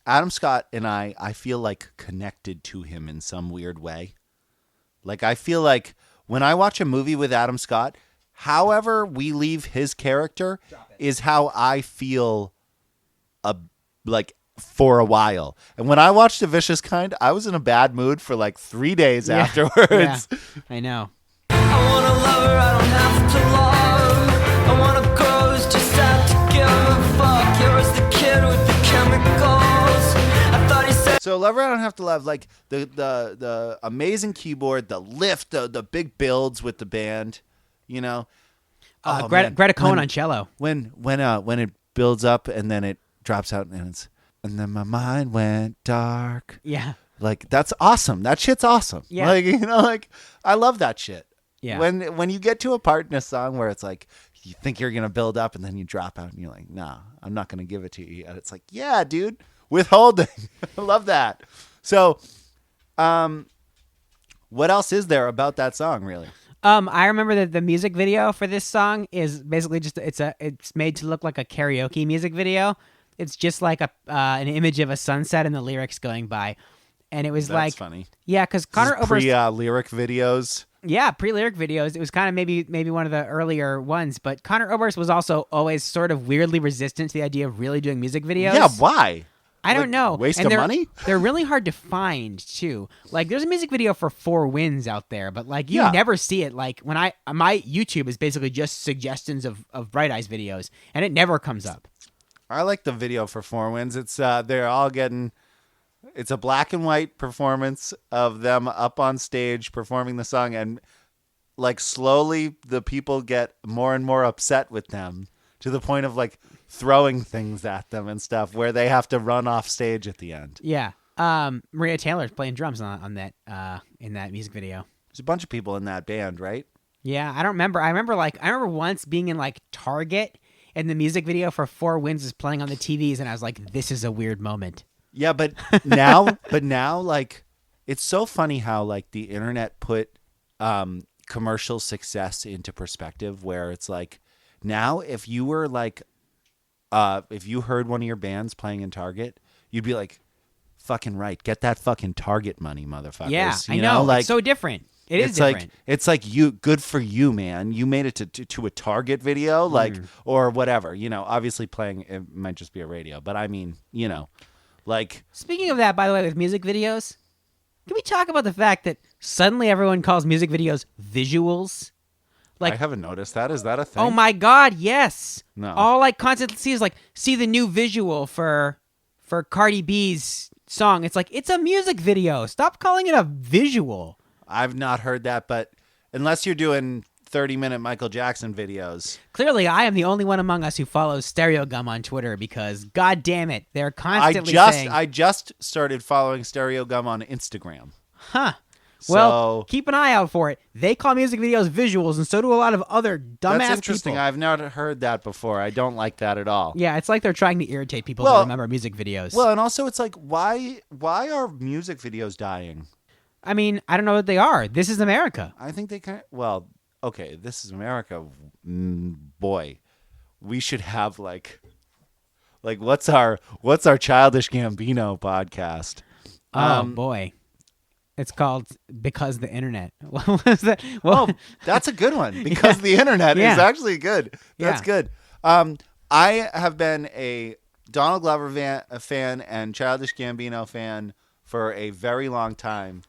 Adam Scott and I feel like connected to him in some weird way. Like I feel like when I watch a movie with Adam Scott, however we leave his character is how I feel for a while. And when I watched A Vicious Kind, I was in a bad mood for like 3 days afterwards. Yeah, I know. I want a lover, I don't have to love. I want a girl who's just out to give a fuck. Yours the kid with the chemicals. I thought he said. So Lover I Don't Have to Love, like the amazing keyboard, the lift, the big builds with the band, you know. Greta Cohen on cello. When it builds up and then it drops out and then my mind went dark. Yeah. Like, that's awesome. That shit's awesome. Yeah. Like, you know, like, I love that shit. Yeah. When you get to a part in a song where it's like, you think you're going to build up and then you drop out and you're like, nah, I'm not going to give it to you. And it's like, yeah, dude, withholding. I love that. So, what else is there about that song, really? I remember that the music video for this song is basically just it's made to look like a karaoke music video. It's just like an image of a sunset and the lyrics going by, and it was That's funny. Yeah, because Conor Oberst lyric videos. Yeah, pre-lyric videos. It was kind of maybe one of the earlier ones, but Conor Oberst was also always sort of weirdly resistant to the idea of really doing music videos. Yeah, why? I don't know. Waste and of money? They're really hard to find too. Like, there's a music video for Four Winds out there, but like you never see it. Like when my YouTube is basically just suggestions of Bright Eyes videos, and it never comes up. I like the video for Four Winds. It's they're all getting. It's a black and white performance of them up on stage performing the song, and like slowly the people get more and more upset with them to the point of like throwing things at them and stuff, where they have to run off stage at the end. Yeah. Maria Taylor's playing drums on that in that music video. There's a bunch of people in that band, right? Yeah, I don't remember. I remember once being in like Target and the music video for Four Winds is playing on the TVs, and I was like, this is a weird moment. Yeah, but now, like, it's so funny how like the internet put commercial success into perspective, where it's like now if you were like if you heard one of your bands playing in Target, you'd be like, fucking right, get that fucking Target money, motherfuckers. Yeah, I know. Like, it's so different. It's different. Like, it's like, you, good for you, man. You made it to a Target video, like, or whatever. You know, obviously playing, it might just be a radio, but I mean, you know, like. Speaking of that, by the way, with music videos, can we talk about the fact that suddenly everyone calls music videos visuals? Like, I haven't noticed that. Is that a thing? Oh my God, yes. No. All I constantly see is like, see the new visual for Cardi B's song. It's like, it's a music video. Stop calling it a visual. I've not heard that, but unless you're doing 30-minute Michael Jackson videos. Clearly, I am the only one among us who follows Stereo Gum on Twitter because, God damn it, they're constantly saying... I just started following Stereo Gum on Instagram. Huh. Well, keep an eye out for it. They call music videos visuals, and so do a lot of other dumbass That's interesting. people. I've never heard that before. I don't like that at all. Yeah, it's like they're trying to irritate people to remember music videos. Well, and also it's like, why are music videos dying? I mean, I don't know what they are. This is America. I think they kind of, well, okay, this is America. Boy, we should have like what's our Childish Gambino podcast? Oh boy. It's called Because the Internet. What was that? Well, that's a good one. Because the Internet is actually good. That's good. I have been a Donald Glover fan and Childish Gambino fan for a very long time.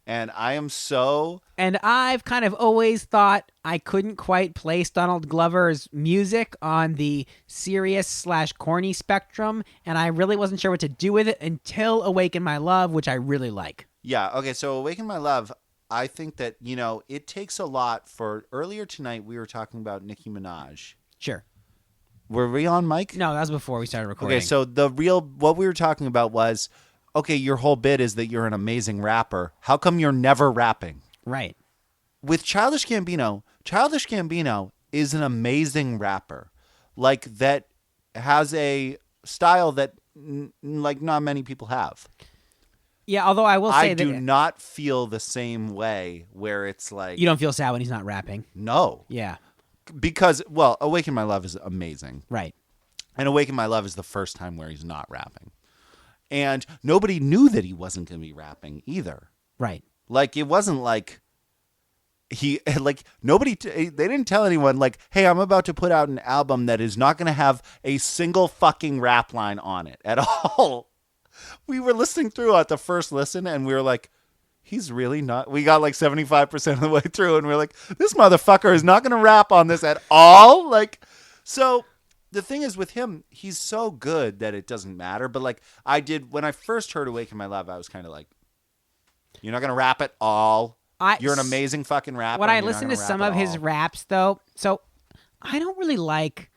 And I am so... And I've kind of always thought I couldn't quite place Donald Glover's music on the serious/corny spectrum, and I really wasn't sure what to do with it until Awaken My Love, which I really like. Yeah, okay, so Awaken My Love, I think that, you know, it takes a lot for... Earlier tonight, we were talking about Nicki Minaj. Sure. Were we on mic? No, that was before we started recording. Okay, so what we were talking about was... Okay, your whole bit is that you're an amazing rapper. How come you're never rapping? Right. With Childish Gambino is an amazing rapper. Like, that has a style that, like, not many people have. Yeah, although I will say that... I do not feel the same way where it's like... You don't feel sad when he's not rapping? No. Yeah. Because, well, Awaken My Love is amazing. Right. And Awaken My Love is the first time where he's not rapping. And nobody knew that he wasn't going to be rapping either. Right. Like, it wasn't like nobody, they didn't tell anyone, like, hey, I'm about to put out an album that is not going to have a single fucking rap line on it at all. we were listening through at the first listen, and we were like, he's really not. We got like 75% of the way through, and we are like, this motherfucker is not going to rap on this at all. Like, so the thing is with him, he's so good that it doesn't matter. But like when I first heard Awaken My Love, I was kind of like, you're not going to rap at all. You're an amazing fucking rapper. When I listen to some of his raps, though, so I don't really like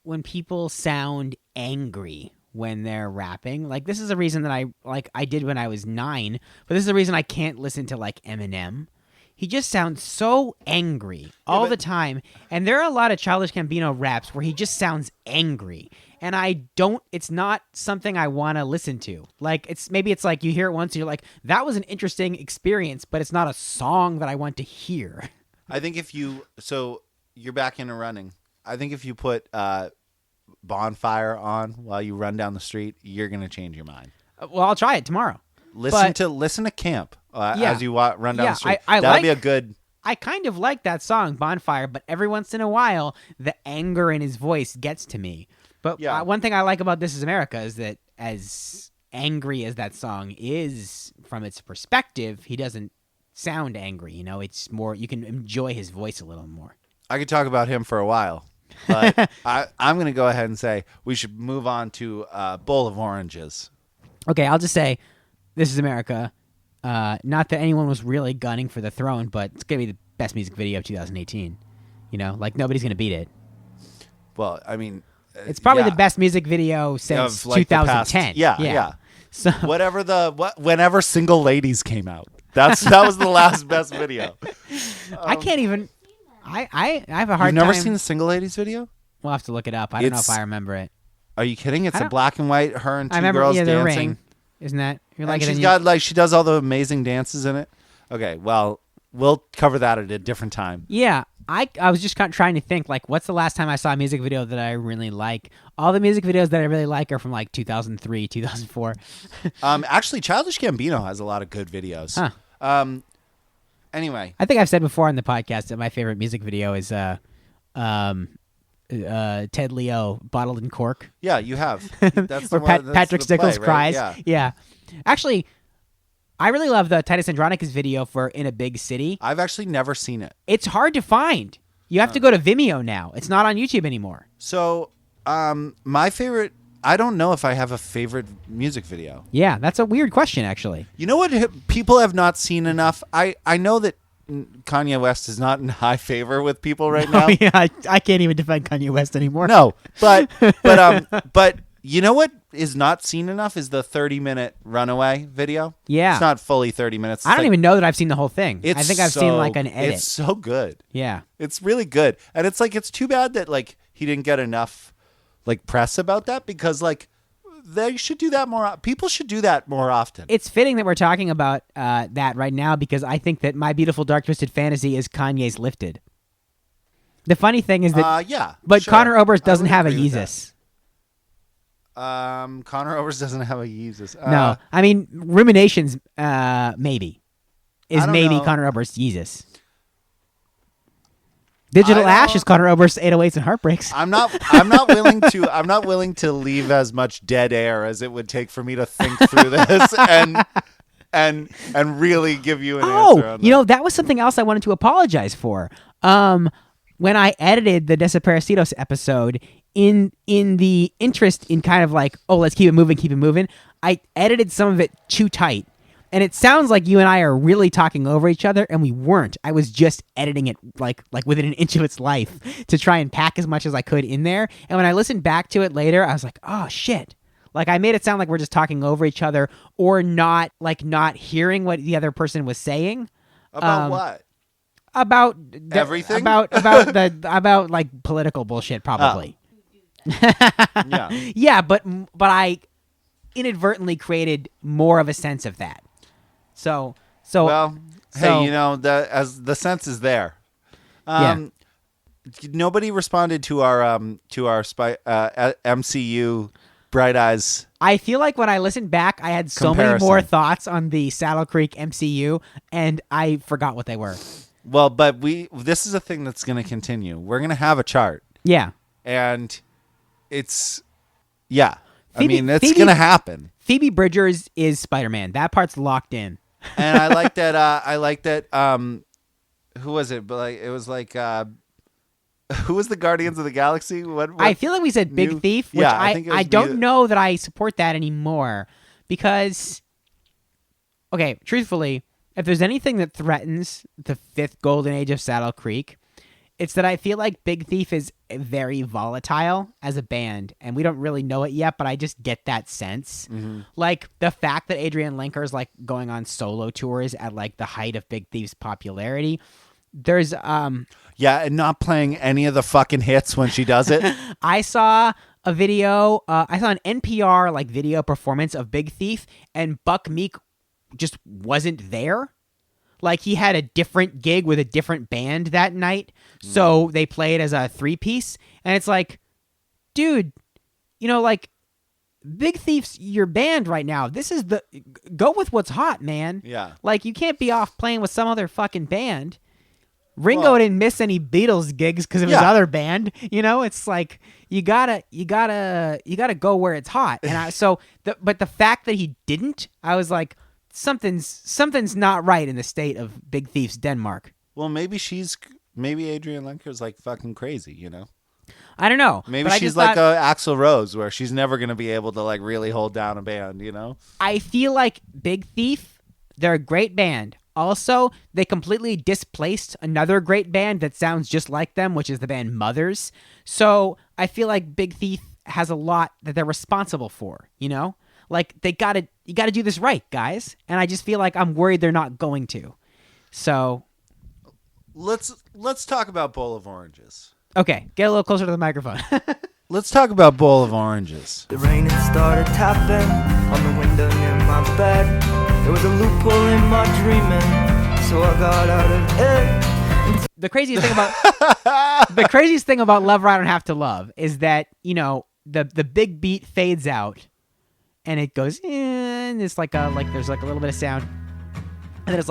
when people sound angry when they're rapping. Like, this is a reason that I did when I was 9, but this is the reason I can't listen to like Eminem. He just sounds so angry all the time. And there are a lot of Childish Gambino raps where he just sounds angry. And it's not something I want to listen to. Like, it's like you hear it once and you're like, that was an interesting experience, but it's not a song that I want to hear. I think so you're back into running. I think if you put Bonfire on while you run down the street, you're going to change your mind. Well, I'll try it tomorrow. Listen to Camp as you run down the street. That'll be a good. I kind of like that song, Bonfire, but every once in a while, the anger in his voice gets to me. But one thing I like about This Is America is that as angry as that song is from its perspective, he doesn't sound angry. You know, it's more, you can enjoy his voice a little more. I could talk about him for a while, but I'm going to go ahead and say we should move on to Bowl of Oranges. Okay, I'll just say This Is America. Not that anyone was really gunning for the throne, but it's going to be the best music video of 2018. You know, like nobody's going to beat it. Well, I mean, it's probably the best music video since 2010. Yeah. So whenever Single Ladies came out, that was the last best video. I can't even. I have a hard time. You've never seen the Single Ladies video? We'll have to look it up. I don't know if I remember it. Are you kidding? It's a black and white, her and two girls dancing. The ring. Isn't that? You're like, she does all the amazing dances in it. Okay, well, we'll cover that at a different time. Yeah, I was just trying to think, like, what's the last time I saw a music video that I really like? All the music videos that I really like are from like 2003, 2004. Actually, Childish Gambino has a lot of good videos. Huh. Anyway, I think I've said before on the podcast that my favorite music video is Ted Leo, Bottled in Cork. Yeah, you have. That's where Patrick Stickles cries. Right? Yeah. Actually, I really love the Titus Andronicus video for In a Big City. I've actually never seen it. It's hard to find. You have to go to Vimeo now. It's not on YouTube anymore. So, my favorite, I don't know if I have a favorite music video. Yeah, that's a weird question, actually. You know what people have not seen enough? I know that Kanye West is not in high favor with people right now. Yeah, I can't even defend Kanye West anymore. No, but you know what is not seen enough is the 30-minute Runaway video. Yeah. It's not fully 30 minutes. I don't even know that I've seen the whole thing. I think I've seen like an edit. It's so good. Yeah. It's really good. And it's like, it's too bad that like he didn't get enough like press about that, because like they should do that more. People should do that more often. It's fitting that we're talking about that right now, because I think that My Beautiful Dark Twisted Fantasy is Kanye's Lifted. The funny thing is that, but sure. Conor Oberst doesn't have a Yeezus. Conor Oberst doesn't have a Yeezus. No, I mean Ruminations. Maybe know. Conor Oberst's Yeezus. Digital Ash is Conor Oberst's 808s and Heartbreaks. I'm not willing to leave as much dead air as it would take for me to think through this and really give you an answer on that. You know, that was something else I wanted to apologize for. When I edited the Desaparecidos episode, in the interest in kind of like, let's keep it moving, I edited some of it too tight. And it sounds like you and I are really talking over each other, and we weren't. I was just editing it like within an inch of its life to try and pack as much as I could in there. And when I listened back to it later, I was like, oh, shit. Like, I made it sound like we're just talking over each other, or not hearing what the other person was saying. About what? About everything? About like political bullshit, probably. Yeah. Yeah, but I inadvertently created more of a sense of that. So hey, you know, as the sense is there. Nobody responded to our MCU Bright Eyes. I feel like when I listened back, I had so many more thoughts on the Saddle Creek MCU, and I forgot what they were. Well, but this is a thing that's going to continue. We're going to have a chart. Yeah. And it's It's going to happen. Phoebe Bridgers is Spider-Man. That part's locked in. And I like that. Who was it? But it was who was the Guardians of the Galaxy? What I feel like we said Big Thief, which I don't know that I support that anymore because, okay, truthfully, if there's anything that threatens the fifth golden age of Saddle Creek, it's that I feel like Big Thief is very volatile as a band, and we don't really know it yet, but I just get that sense. Mm-hmm. Like, the fact that Adrienne Lenker's, going on solo tours at, the height of Big Thief's popularity, there's, Yeah, and not playing any of the fucking hits when she does it. I saw a video, I saw an NPR, video performance of Big Thief, and Buck Meek just wasn't there. He had a different gig with a different band that night, so they played as a 3-piece, and it's dude, Big Thief's your band right now. This is go with what's hot, man. Yeah. You can't be off playing with some other fucking band. Ringo didn't miss any Beatles gigs because of his other band. It's you gotta go where it's hot. And but the fact that he didn't, I was like, something's not right in the state of Big Thief's Denmark. Well, maybe Adrienne Lenker's fucking crazy, I don't know. Maybe she's like a Axl Rose, where she's never going to be able to really hold down a band, I feel like Big Thief, they're a great band. Also, they completely displaced another great band that sounds just like them, which is the band Mothers. So I feel like Big Thief has a lot that they're responsible for, you gotta do this right, guys. And I just feel like I'm worried they're not going to. So let's talk about Bowl of Oranges. Okay, get a little closer to the microphone. Let's talk about Bowl of Oranges. The rain had started tapping on the window near my bed. There was a loophole in my dreaming, so I got out of it. The craziest thing about Love I Don't Have to Love is that, the big beat fades out and it goes in. It's there's a little bit of sound. And then it's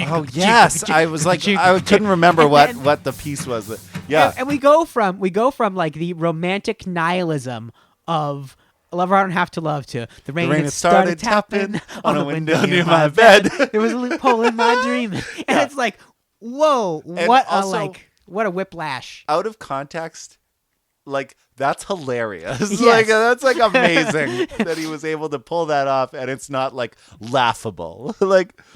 oh yes, I was I couldn't remember what the piece was, but yeah. And we go from the romantic nihilism of Love I Don't Have to Love to the rain had started tapping on a window near my bed. There was a loophole in my dream, and it's whoa, what a whiplash. Out of context, that's hilarious. Yes. That's amazing that he was able to pull that off, and it's not laughable.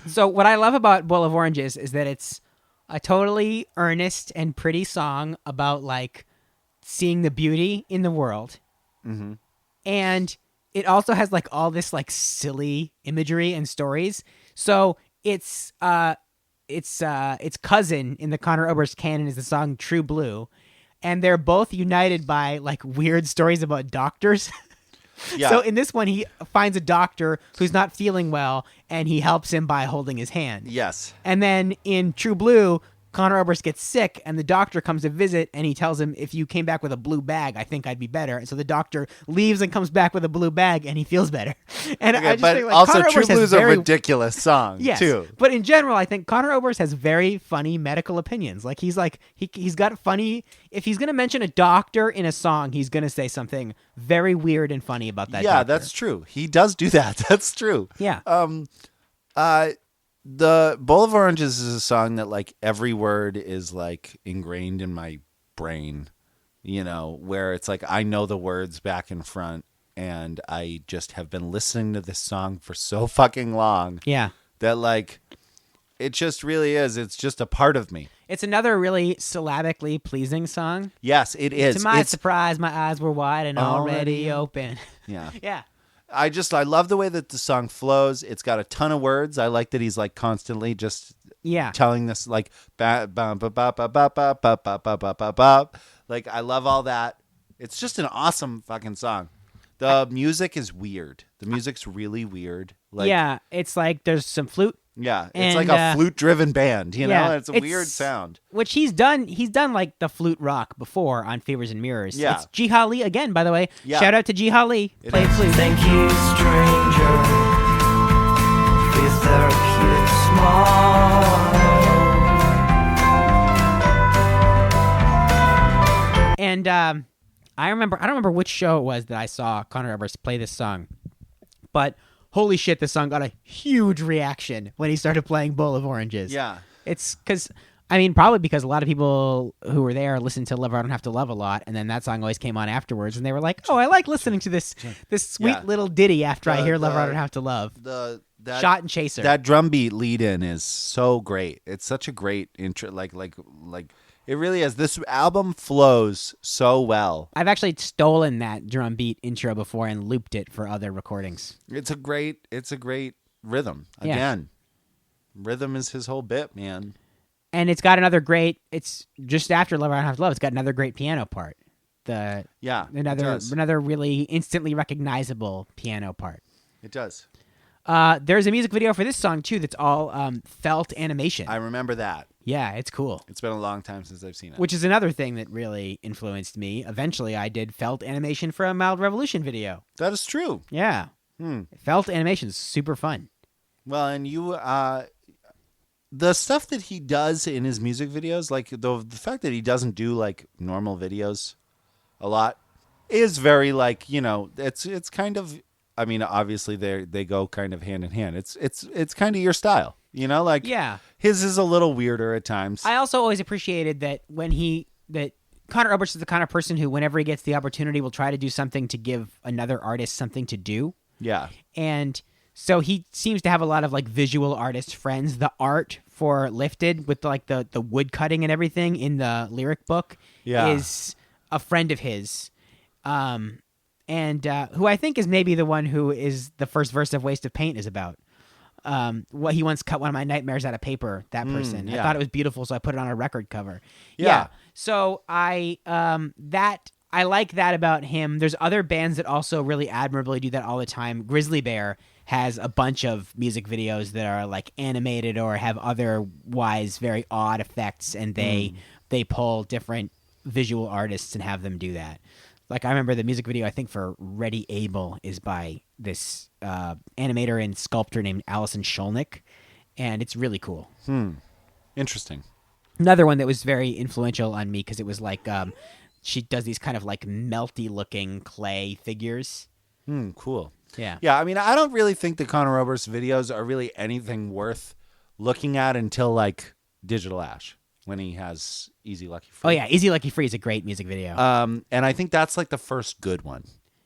So what I love about Bowl of Oranges is that it's a totally earnest and pretty song about seeing the beauty in the world. Mm-hmm. And it also has all this silly imagery and stories. So its cousin in the Conor Oberst canon is the song True Blue. And they're both united by weird stories about doctors. Yeah. So in this one, he finds a doctor who's not feeling well, and he helps him by holding his hand. Yes. And then in True Blue, Conor Oberst gets sick, and the doctor comes to visit, and he tells him, if you came back with a blue bag, I think I'd be better. And so the doctor leaves and comes back with a blue bag, and he feels better. And I just think, also, Conor True Oberst Blue is a ridiculous song, yes, too. But in general, I think Conor Oberst has very funny medical opinions. He's got funny. If he's going to mention a doctor in a song, he's going to say something very weird and funny about that doctor. Yeah, that's true. He does do that. That's true. Yeah. The Bowl of Oranges is a song that every word is ingrained in my brain, where it's I know the words back and front, and I just have been listening to this song for so fucking long. Yeah. That it just really is. It's just a part of me. It's another really syllabically pleasing song. Yes, it is. To my surprise, my eyes were wide and already open. Yeah. Yeah. I love the way that the song flows. It's got a ton of words. I like that he's constantly just telling this I love all that. It's just an awesome fucking song. The music is weird. The music's really weird. It's there's some flute. Yeah, it's a flute-driven band, It's a weird sound. Which he's done the flute rock before on Fevers and Mirrors. Yeah. It's G.R.I.P again, by the way. Yeah. Shout out to G.R.I.P. Playing flute. Thank you, stranger, for your therapeutic smile. And I don't remember which show it was that I saw Conor Oberst play this song, but holy shit, this song got a huge reaction when he started playing Bowl of Oranges. Yeah. It's because, I mean, probably because a lot of people who were there listened to Love or I Don't Have to Love a lot, and then that song always came on afterwards, and they were like, oh, I like listening to this sweet little ditty after I hear Love or I Don't Have to Love. Shot and Chaser. That drum beat lead-in is so great. It's such a great intro, like it really is. This album flows so well. I've actually stolen that drum beat intro before and looped it for other recordings. It's a great rhythm. Yeah. Again, rhythm is his whole bit, man. And it's got another great. It's just after Love or I Don't Have to Love. It's got another great piano part. Another really instantly recognizable piano part. It does. There's a music video for this song too that's all felt animation. I remember that. Yeah, it's cool. It's been a long time since I've seen it. Which is another thing that really influenced me. Eventually, I did felt animation for a Mild Revolution video. That is true. Yeah. Felt animation is super fun. Well, and you, the stuff that he does in his music videos, like the fact that he doesn't do like normal videos a lot is very like, it's kind of, I mean, obviously they go kind of hand in hand. It's kind of your style, like yeah. His is a little weirder at times. I also always appreciated that that Conor Oberst is the kind of person who, whenever he gets the opportunity, will try to do something to give another artist something to do. Yeah. And so he seems to have a lot of like visual artist friends. The art for Lifted with like the wood cutting and everything in the lyric book is a friend of his. And who I think is maybe the one who is the first verse of Waste of Paint is about. What he once cut one of my nightmares out of paper, that person. Yeah. I thought it was beautiful, so I put it on a record cover. Yeah. So I like that about him. There's other bands that also really admirably do that all the time. Grizzly Bear has a bunch of music videos that are like animated or have otherwise very odd effects, and they pull different visual artists and have them do that. Like I remember the music video I think for Ready Able is by this animator and sculptor named Allison Sholnick, and it's really cool. Interesting. Another one that was very influential on me because it was like she does these kind of like melty looking clay figures. Cool. Yeah. Yeah, I mean, I don't really think the Conor Oberst videos are really anything worth looking at until like Digital Ash, when he has Easy Lucky Free. Oh yeah, Easy Lucky Free is a great music video. And I think that's like the first good one.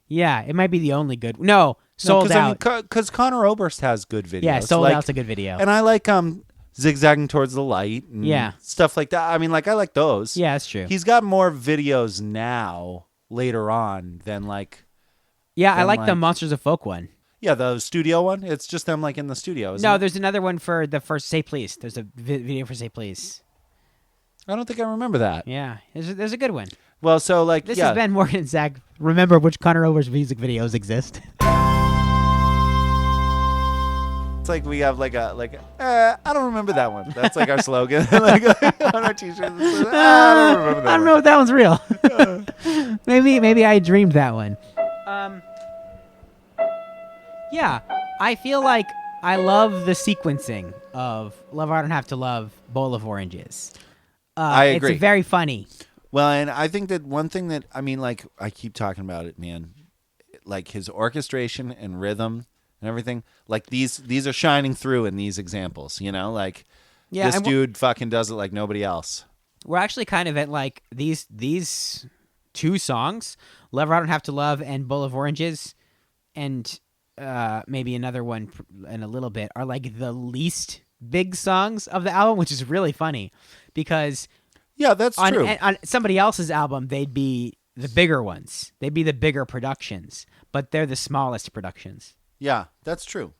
Yeah, it might be the only good. No, Sold Out. Because Conor Oberst has good videos. Yeah, Sold Out's a good video. And I like Zigzagging Towards the Light and stuff like that. I mean, like I like those. Yeah, that's true. He's got more videos now later on than like. Yeah, I like the Monsters of Folk one. Yeah, the studio one. It's just them like in the studio. Isn't No, it? there's another one for the first Say Please. There's a video for Say Please. I don't think I remember that. Yeah, there's a good one. Well, so like this has been Morgan and Zach. Remember which Conor Oberst music videos exist. It's like we have like I don't remember that one. That's like our slogan like on our t-shirts. I don't remember that. I don't know if that one's real. maybe I dreamed that one. Yeah, I feel like I love the sequencing of Love or I Don't Have to Love, Bowl of Oranges. I agree. It's very funny. Well, and I think that one thing that, I mean, like, I keep talking about it, man. Like, his orchestration and rhythm and everything, like, these are shining through in these examples, Like, this dude fucking does it like nobody else. We're actually kind of at, like, these two songs, Love or I Don't Have to Love and Bowl of Oranges, and maybe another one in a little bit, are, like, the least big songs of the album, which is really funny, because... Yeah, that's true. On somebody else's album, they'd be the bigger ones. They'd be the bigger productions, but they're the smallest productions. Yeah, that's true.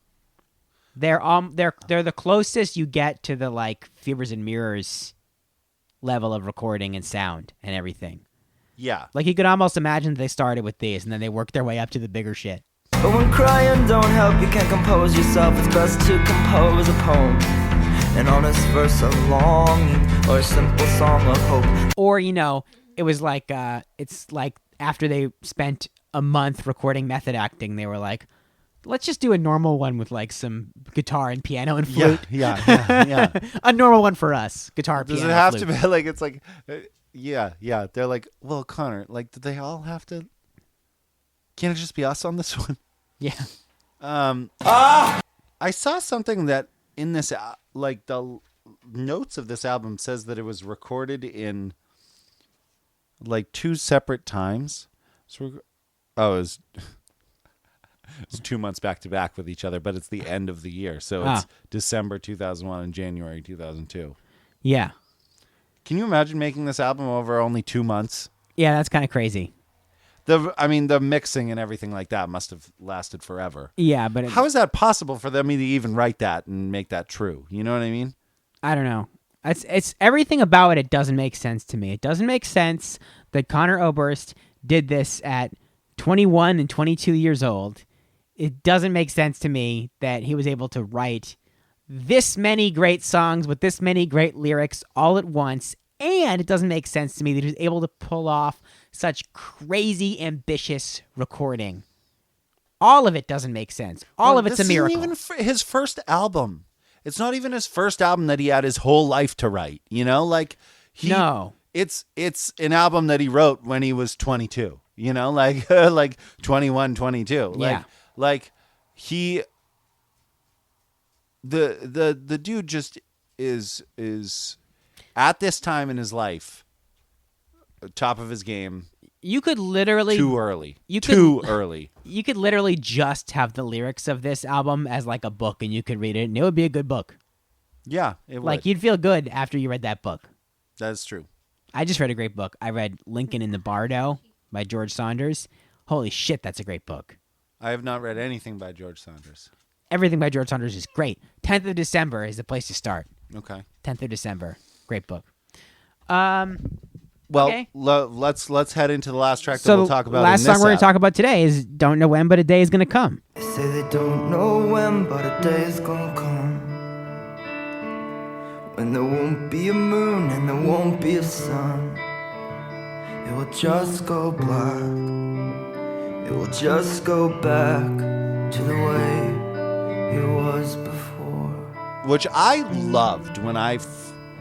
They're the closest you get to the like Fevers and Mirrors level of recording and sound and everything. Yeah. Like you could almost imagine they started with these and then they worked their way up to the bigger shit. But when crying don't help, you can't compose yourself. It's best to compose a poem. An honest verse of longing or a simple song of hope. Or, it was like, it's like after they spent a month recording Method Acting, they were like, let's just do a normal one with like some guitar and piano and flute. Yeah. A normal one for us. Guitar, piano, Does it have flute. to be like, it's like, Yeah. They're like, well, Connor, like, did they all have to? Can't it just be us on this one? Yeah. I saw something that in this, like the notes of this album says that it was recorded in like 2 separate times. So, it's 2 months back to back with each other, but it's the end of the year. So it's December 2001 and January 2002. Yeah. Can you imagine making this album over only 2 months? Yeah, that's kind of crazy. The mixing and everything like that must have lasted forever. Yeah, but how is that possible for them to even write that and make that true? You know what I mean? I don't know. It's everything about it doesn't make sense to me. It doesn't make sense that Conor Oberst did this at 21 and 22 years old. It doesn't make sense to me that he was able to write this many great songs with this many great lyrics all at once. And it doesn't make sense to me that he was able to pull off such crazy, ambitious recording. All of it doesn't make sense. All of it's a miracle. This isn't even his first album. It's not even his first album that he had his whole life to write. You know, like no, it's an album that he wrote when he was 22. You know, like like 21, 22. Like he, the dude just is at this time in his life, top of his game. You could literally too early. You could literally just have the lyrics of this album as like a book, and you could read it, and it would be a good book. Yeah, it would. Like you'd feel good after you read that book. That is true. I just read a great book. I read Lincoln in the Bardo by George Saunders. Holy shit, that's a great book. I have not read anything by George Saunders. Everything by George Saunders is great. 10th of December is the place to start. Okay. 10th of December. Great book. Well, okay. Let's head into the last track that we'll talk about. The last song we're going to talk about today is Don't Know When, But a Day Is Going to Come. They say they don't know when, but a day is going to come when there won't be a moon and there won't be a sun. It will just go black. It will just go back to the way it was before. Which I loved when I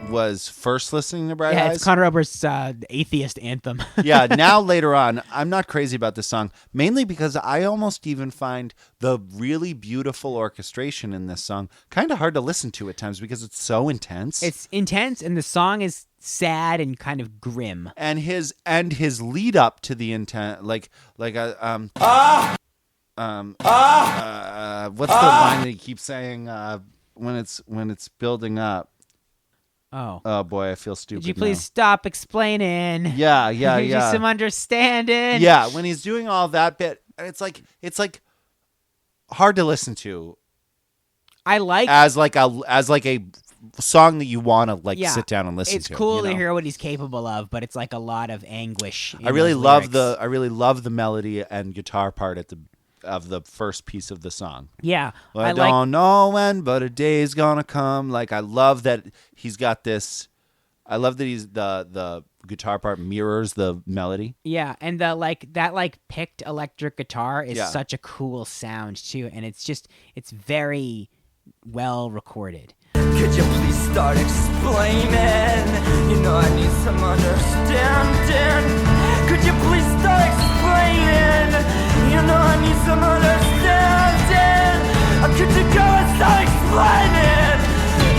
was first listening to Bright Eyes. Yeah, it's Conor Oberst's atheist anthem. Yeah, now later on, I'm not crazy about this song, mainly because I almost even find the really beautiful orchestration in this song kind of hard to listen to at times because it's so intense. It's intense, and the song is sad and kind of grim. And his lead up to the intent, what's the line that he keeps saying when it's building up? Oh boy, I feel stupid. Could you please stop explaining? Yeah. Give you some understanding. Yeah, when he's doing all that bit, it's like hard to listen to. I like as like a song that you want to sit down and listen to. It's cool to hear what he's capable of, but it's like a lot of anguish. I really love the melody and guitar part of the first piece of the song. Yeah. I don't know when, but a day's gonna come. Like, I love that he's got this. I love that he's the guitar part mirrors the melody. Yeah, and that picked electric guitar is such a cool sound too, and it's very well recorded. Could you please start explaining? You know I need some understanding. Could you please start explaining? You know I need some understanding. Could you go and start explaining?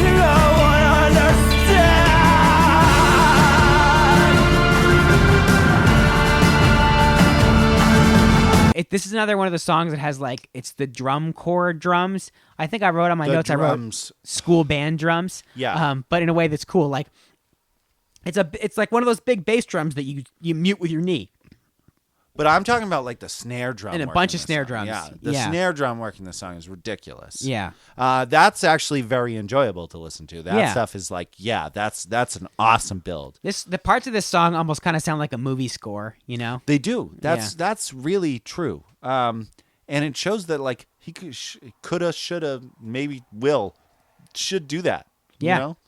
You know I wanna understand. This is another one of the songs that has it's the drum corps drums. I think I wrote on my notes. Drums. I wrote school band drums. Yeah. But in a way that's cool. Like it's like one of those big bass drums that you mute with your knee. But I'm talking about the snare drum. And a bunch of snare drums. Yeah, the snare drum work in this song is ridiculous. Yeah. That's actually very enjoyable to listen to. That stuff is that's an awesome build. The parts of this song almost kind of sound like a movie score, you know? They do. That's really true. And it shows that he coulda, shoulda, maybe should do that. Yeah. You know?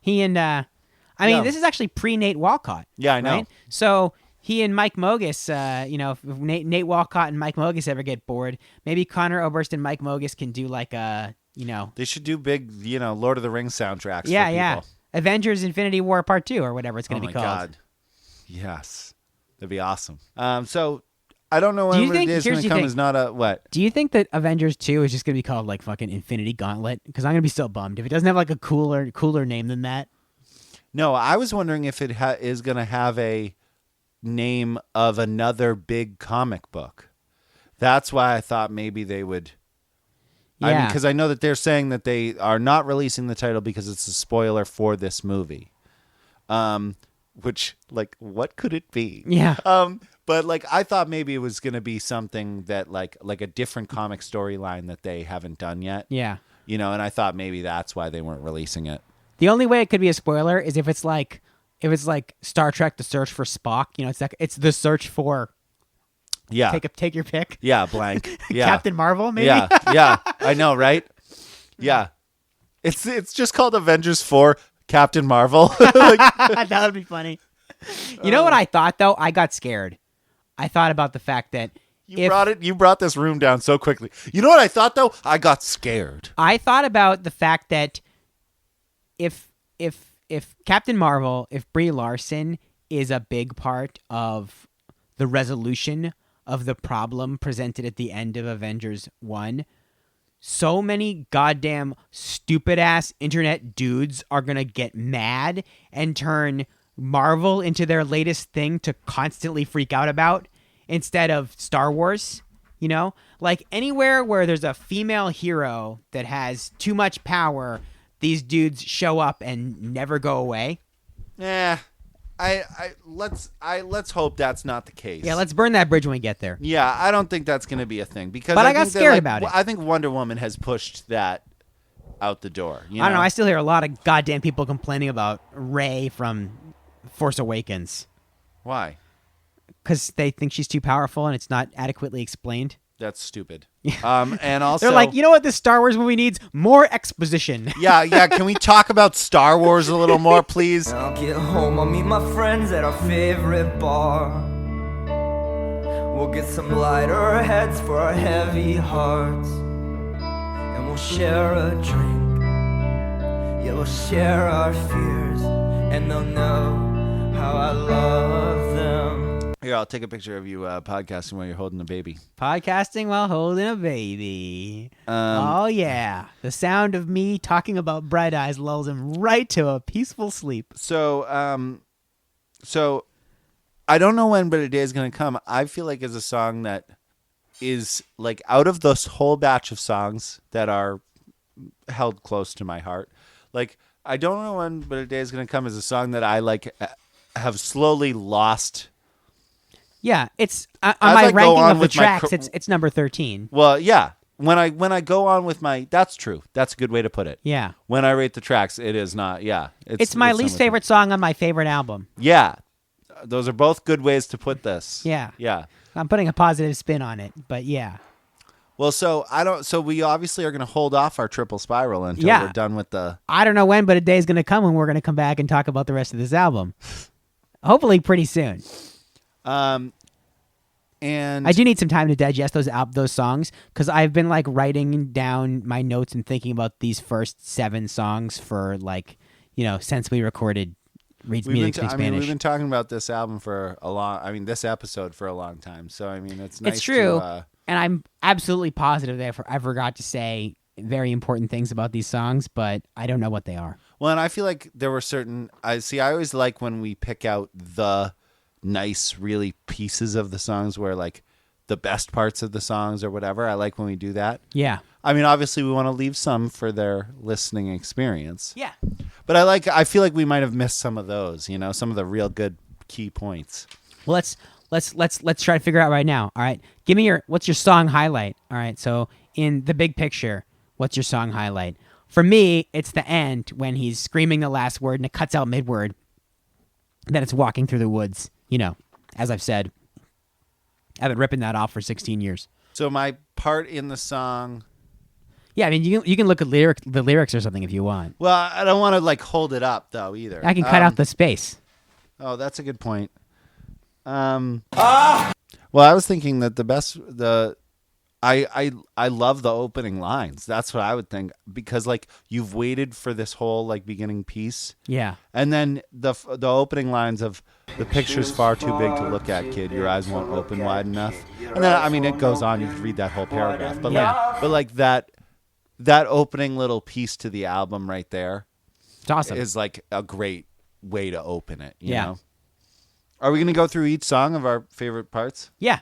He and this is actually pre-Nate Walcott. Yeah, I know. Right? So he and Mike Mogus, if Nate Walcott and Mike Mogus ever get bored, maybe Conor Oberst and Mike Mogus can do They should do big, Lord of the Rings soundtracks. Yeah, for yeah. people. Avengers Infinity War Part 2 or whatever it's going to be called. Oh my God. Yes. That'd be awesome. So I don't know when it is going to come. Is not a what? Do you think that Avengers 2 is just going to be called like fucking Infinity Gauntlet? Because I'm going to be so bummed if it doesn't have like a cooler name than that. No, I was wondering if it is going to have a name of another big comic book. That's why I thought maybe they would. Yeah. Because I know that they're saying that they are not releasing the title because it's a spoiler for this movie. Which, like, what could it be? Yeah. But like, I thought maybe it was going to be something that like a different comic storyline that they haven't done yet. Yeah. You know, and I thought maybe that's why they weren't releasing it. The only way it could be a spoiler is if it's like Star Trek: The Search for Spock. You know, it's the search for. Yeah. Take your pick. Yeah, blank. Yeah. Captain Marvel, maybe. Yeah. I know, right? Yeah. It's just called Avengers 4 Captain Marvel. That would be funny. You know what I thought though? I got scared. I thought about the fact that you brought this room down so quickly. You know what I thought though? I got scared. I thought about the fact that if Captain Marvel, if Brie Larson is a big part of the resolution of the problem presented at the end of Avengers 1, so many goddamn stupid-ass internet dudes are going to get mad and turn Marvel into their latest thing to constantly freak out about instead of Star Wars, you know? Like, anywhere where there's a female hero that has too much power, these dudes show up and never go away. Yeah. Let's hope that's not the case. Yeah, let's burn that bridge when we get there. Yeah, I don't think that's going to be a thing because I got scared about it. I think Wonder Woman has pushed that out the door. I don't know. I still hear a lot of goddamn people complaining about Rey from Force Awakens. Why? Because they think she's too powerful and it's not adequately explained. That's stupid. And also, they're like, you know what this Star Wars movie needs? More exposition. Yeah. Can we talk about Star Wars a little more, please? When I'll get home, I'll meet my friends at our favorite bar. We'll get some lighter heads for our heavy hearts, and we'll share a drink. Yeah, we'll share our fears, and they'll know how I love them. Here, I'll take a picture of you podcasting while you're holding a baby. Podcasting while holding a baby. Oh, yeah. The sound of me talking about Bright Eyes lulls him right to a peaceful sleep. So I don't know when, but a day is going to come. I feel like it's a song that is, like, out of this whole batch of songs that are held close to my heart. Like, I don't know when, but a day is going to come is a song that I, like, have slowly lost. Yeah, it's on my ranking of the tracks. It's number 13. Well, yeah. When I go on with my, that's true. That's a good way to put it. Yeah. When I rate the tracks, it is not. Yeah. It's my least favorite song on my favorite album. Yeah. Those are both good ways to put this. Yeah. Yeah. I'm putting a positive spin on it, but yeah. Well, so we obviously are going to hold off our triple spiral until we're done with the. I don't know when, but a day is going to come when we're going to come back and talk about the rest of this album. Hopefully, pretty soon. And I do need some time to digest those songs because I've been like writing down my notes and thinking about these first 7 songs for since we recorded Reads Music in Spanish. We've been talking about this album this episode for a long time. So it's nice. It's true, and I'm absolutely positive that I forgot to say very important things about these songs, but I don't know what they are. Well, and I feel like there were certain. I always like when we pick out the nice really pieces of the songs where like the best parts of the songs or whatever. I like when we do that. Yeah. I mean, obviously we want to leave some for their listening experience. Yeah. But I feel like we might have missed some of those, some of the real good key points. Well, let's try to figure out right now. All right. Give me what's your song highlight? All right. So in the big picture, what's your song highlight? For me, it's the end when he's screaming the last word and it cuts out mid-word. Then it's walking through the woods. As I've said, I've been ripping that off for 16 years. So my part in the song. Yeah, I mean, you can look at the lyrics or something if you want. Well, I don't want to like hold it up though either. I can cut out the space. Oh, that's a good point. Well, I was thinking that I love the opening lines. That's what I would think, because like you've waited for this whole like beginning piece. Yeah. And then the opening lines of the picture's far too big to look at, kid. Your eyes won't open wide enough. And then I mean it goes on. You could read that whole paragraph. But like that opening little piece to the album right there, it's awesome. Is like a great way to open it. You know? Are we gonna go through each song of our favorite parts? Yeah.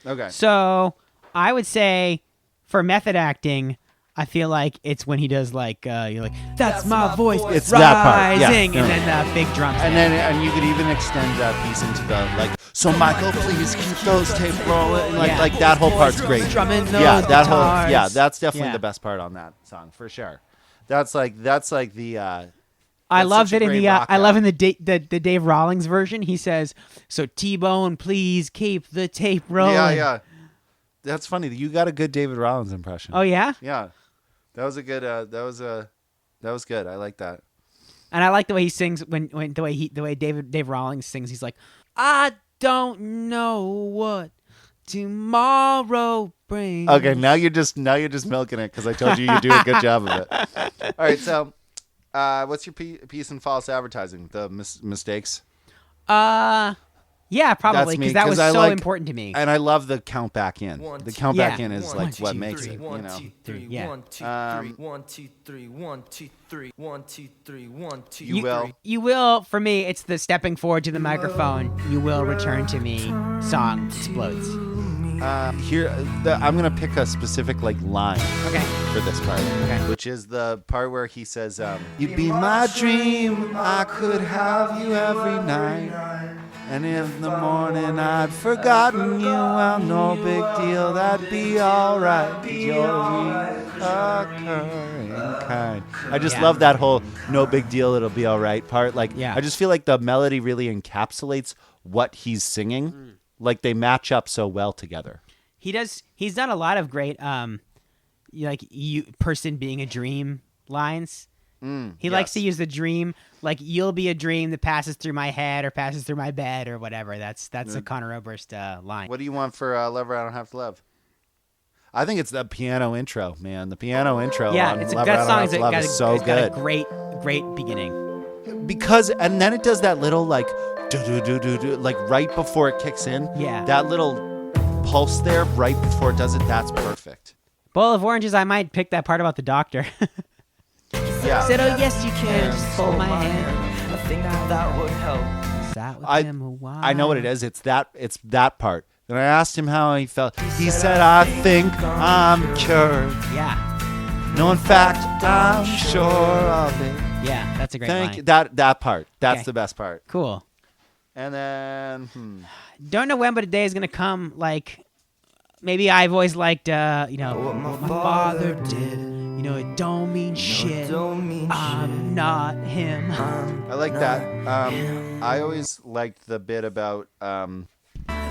Okay. So I would say for method acting, I feel like it's when he does like you're like, that's my voice. It's rising, that part. Yeah. and then the big drums. And you could even extend that piece into the like. So Michael, please keep those tapes rolling. Like that whole part's great. Drumming those that guitars. whole that's definitely the best part on that song for sure. That's like the. I love it in the Dave Rawlings version. He says, "So T-Bone, please keep the tape rolling." Yeah. That's funny. You got a good David Rawlings impression. Oh yeah. Yeah, that was a good. That was good. I like that. And I like the way he sings when the way Dave Rawlings sings. He's like, "I don't know what tomorrow brings." Okay, now you're just milking it because I told you do a good job of it. All right, so what's your piece in false advertising? The mistakes. Yeah, probably, because that was so important to me. And I love the count back in. The count back in is like what makes it, One, two, three. You will, for me, it's the stepping forward to the microphone. You will return to me. Song explodes. I'm gonna pick a specific like line. Okay. For this part. Okay. Which is the part where he says, "You'd be my dream. I could have you every night. And in the morning I'd forgotten you, well, no big deal, that'd be alright. You're reoccurring kind." I just love that whole "no big deal, it'll be alright" part. Like, I just feel like the melody really encapsulates what he's singing. Like, they match up so well together. He's done a lot of great, like, you person being a dream lines. He likes to use the dream, like, "You'll be a dream that passes through my head or passes through my bed," or whatever. That's a Conor Oberst line. What do you want for Lover I Don't Have to Love? I think it's the piano intro, man. The piano intro. Yeah, on that song is so good. Got a great beginning. Because and then it does that little like do like right before it kicks in. Yeah, that little pulse there right before it does it. That's perfect. Bowl of Oranges. I might pick that part about the doctor. Yeah. Said, "Oh yes, you can. Just hold my hand. I think that would help." Sat with him a while. I know what it is. It's that part. Then I asked him how he felt. He said, "I think I'm cured." Yeah. No, in fact, I'm sure of it. Yeah, that's a great line. That part. That's the best part. Cool. And then, Don't know when, but a day is gonna come. Like, maybe I've always liked, what my father did. It don't mean shit. I'm not him. I like that. I always liked the bit about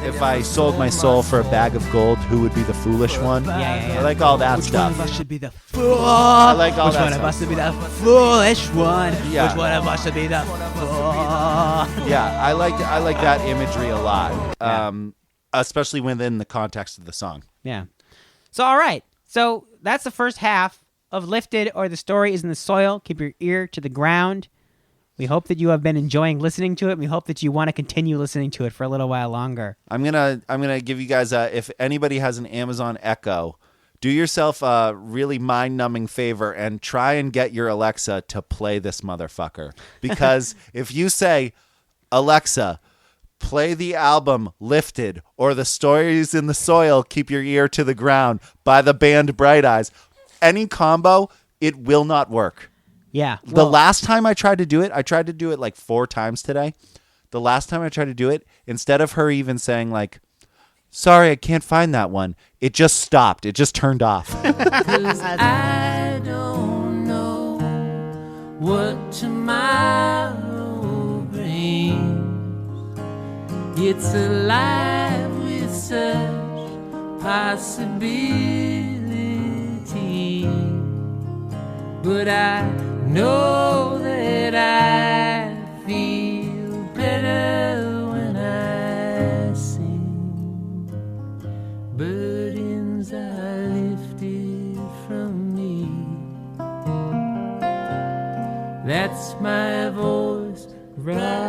if I sold my soul for a bag of gold, who would be the foolish one? Yeah. I like all that Which stuff. Which one of us should be the fool? I like all Which that one stuff. of us should be the foolish one? Yeah. Which one of us should be the fool? Yeah, I like that imagery a lot, especially within the context of the song. Yeah. So, all right. So that's the first half of Lifted, or The Story is in the Soil. Keep your ear to the ground. We hope that you have been enjoying listening to it. We hope that you want to continue listening to it for a little while longer. I'm gonna give you guys if anybody has an Amazon Echo, do yourself a really mind-numbing favor and try and get your Alexa to play this motherfucker. Because if you say, "Alexa, play the album Lifted or The Stories in the Soil, Keep Your Ear to the Ground" by the band Bright Eyes, any combo, it will not work. Yeah. The last time I tried to do it like 4 times today. The last time I tried to do it, instead of her even saying like, "Sorry, I can't find that one," it just stopped. It just turned off. 'Cause I don't know what tomorrow brings. It's alive with such possibility. But I know that I feel better when I sing. But inside That's my voice right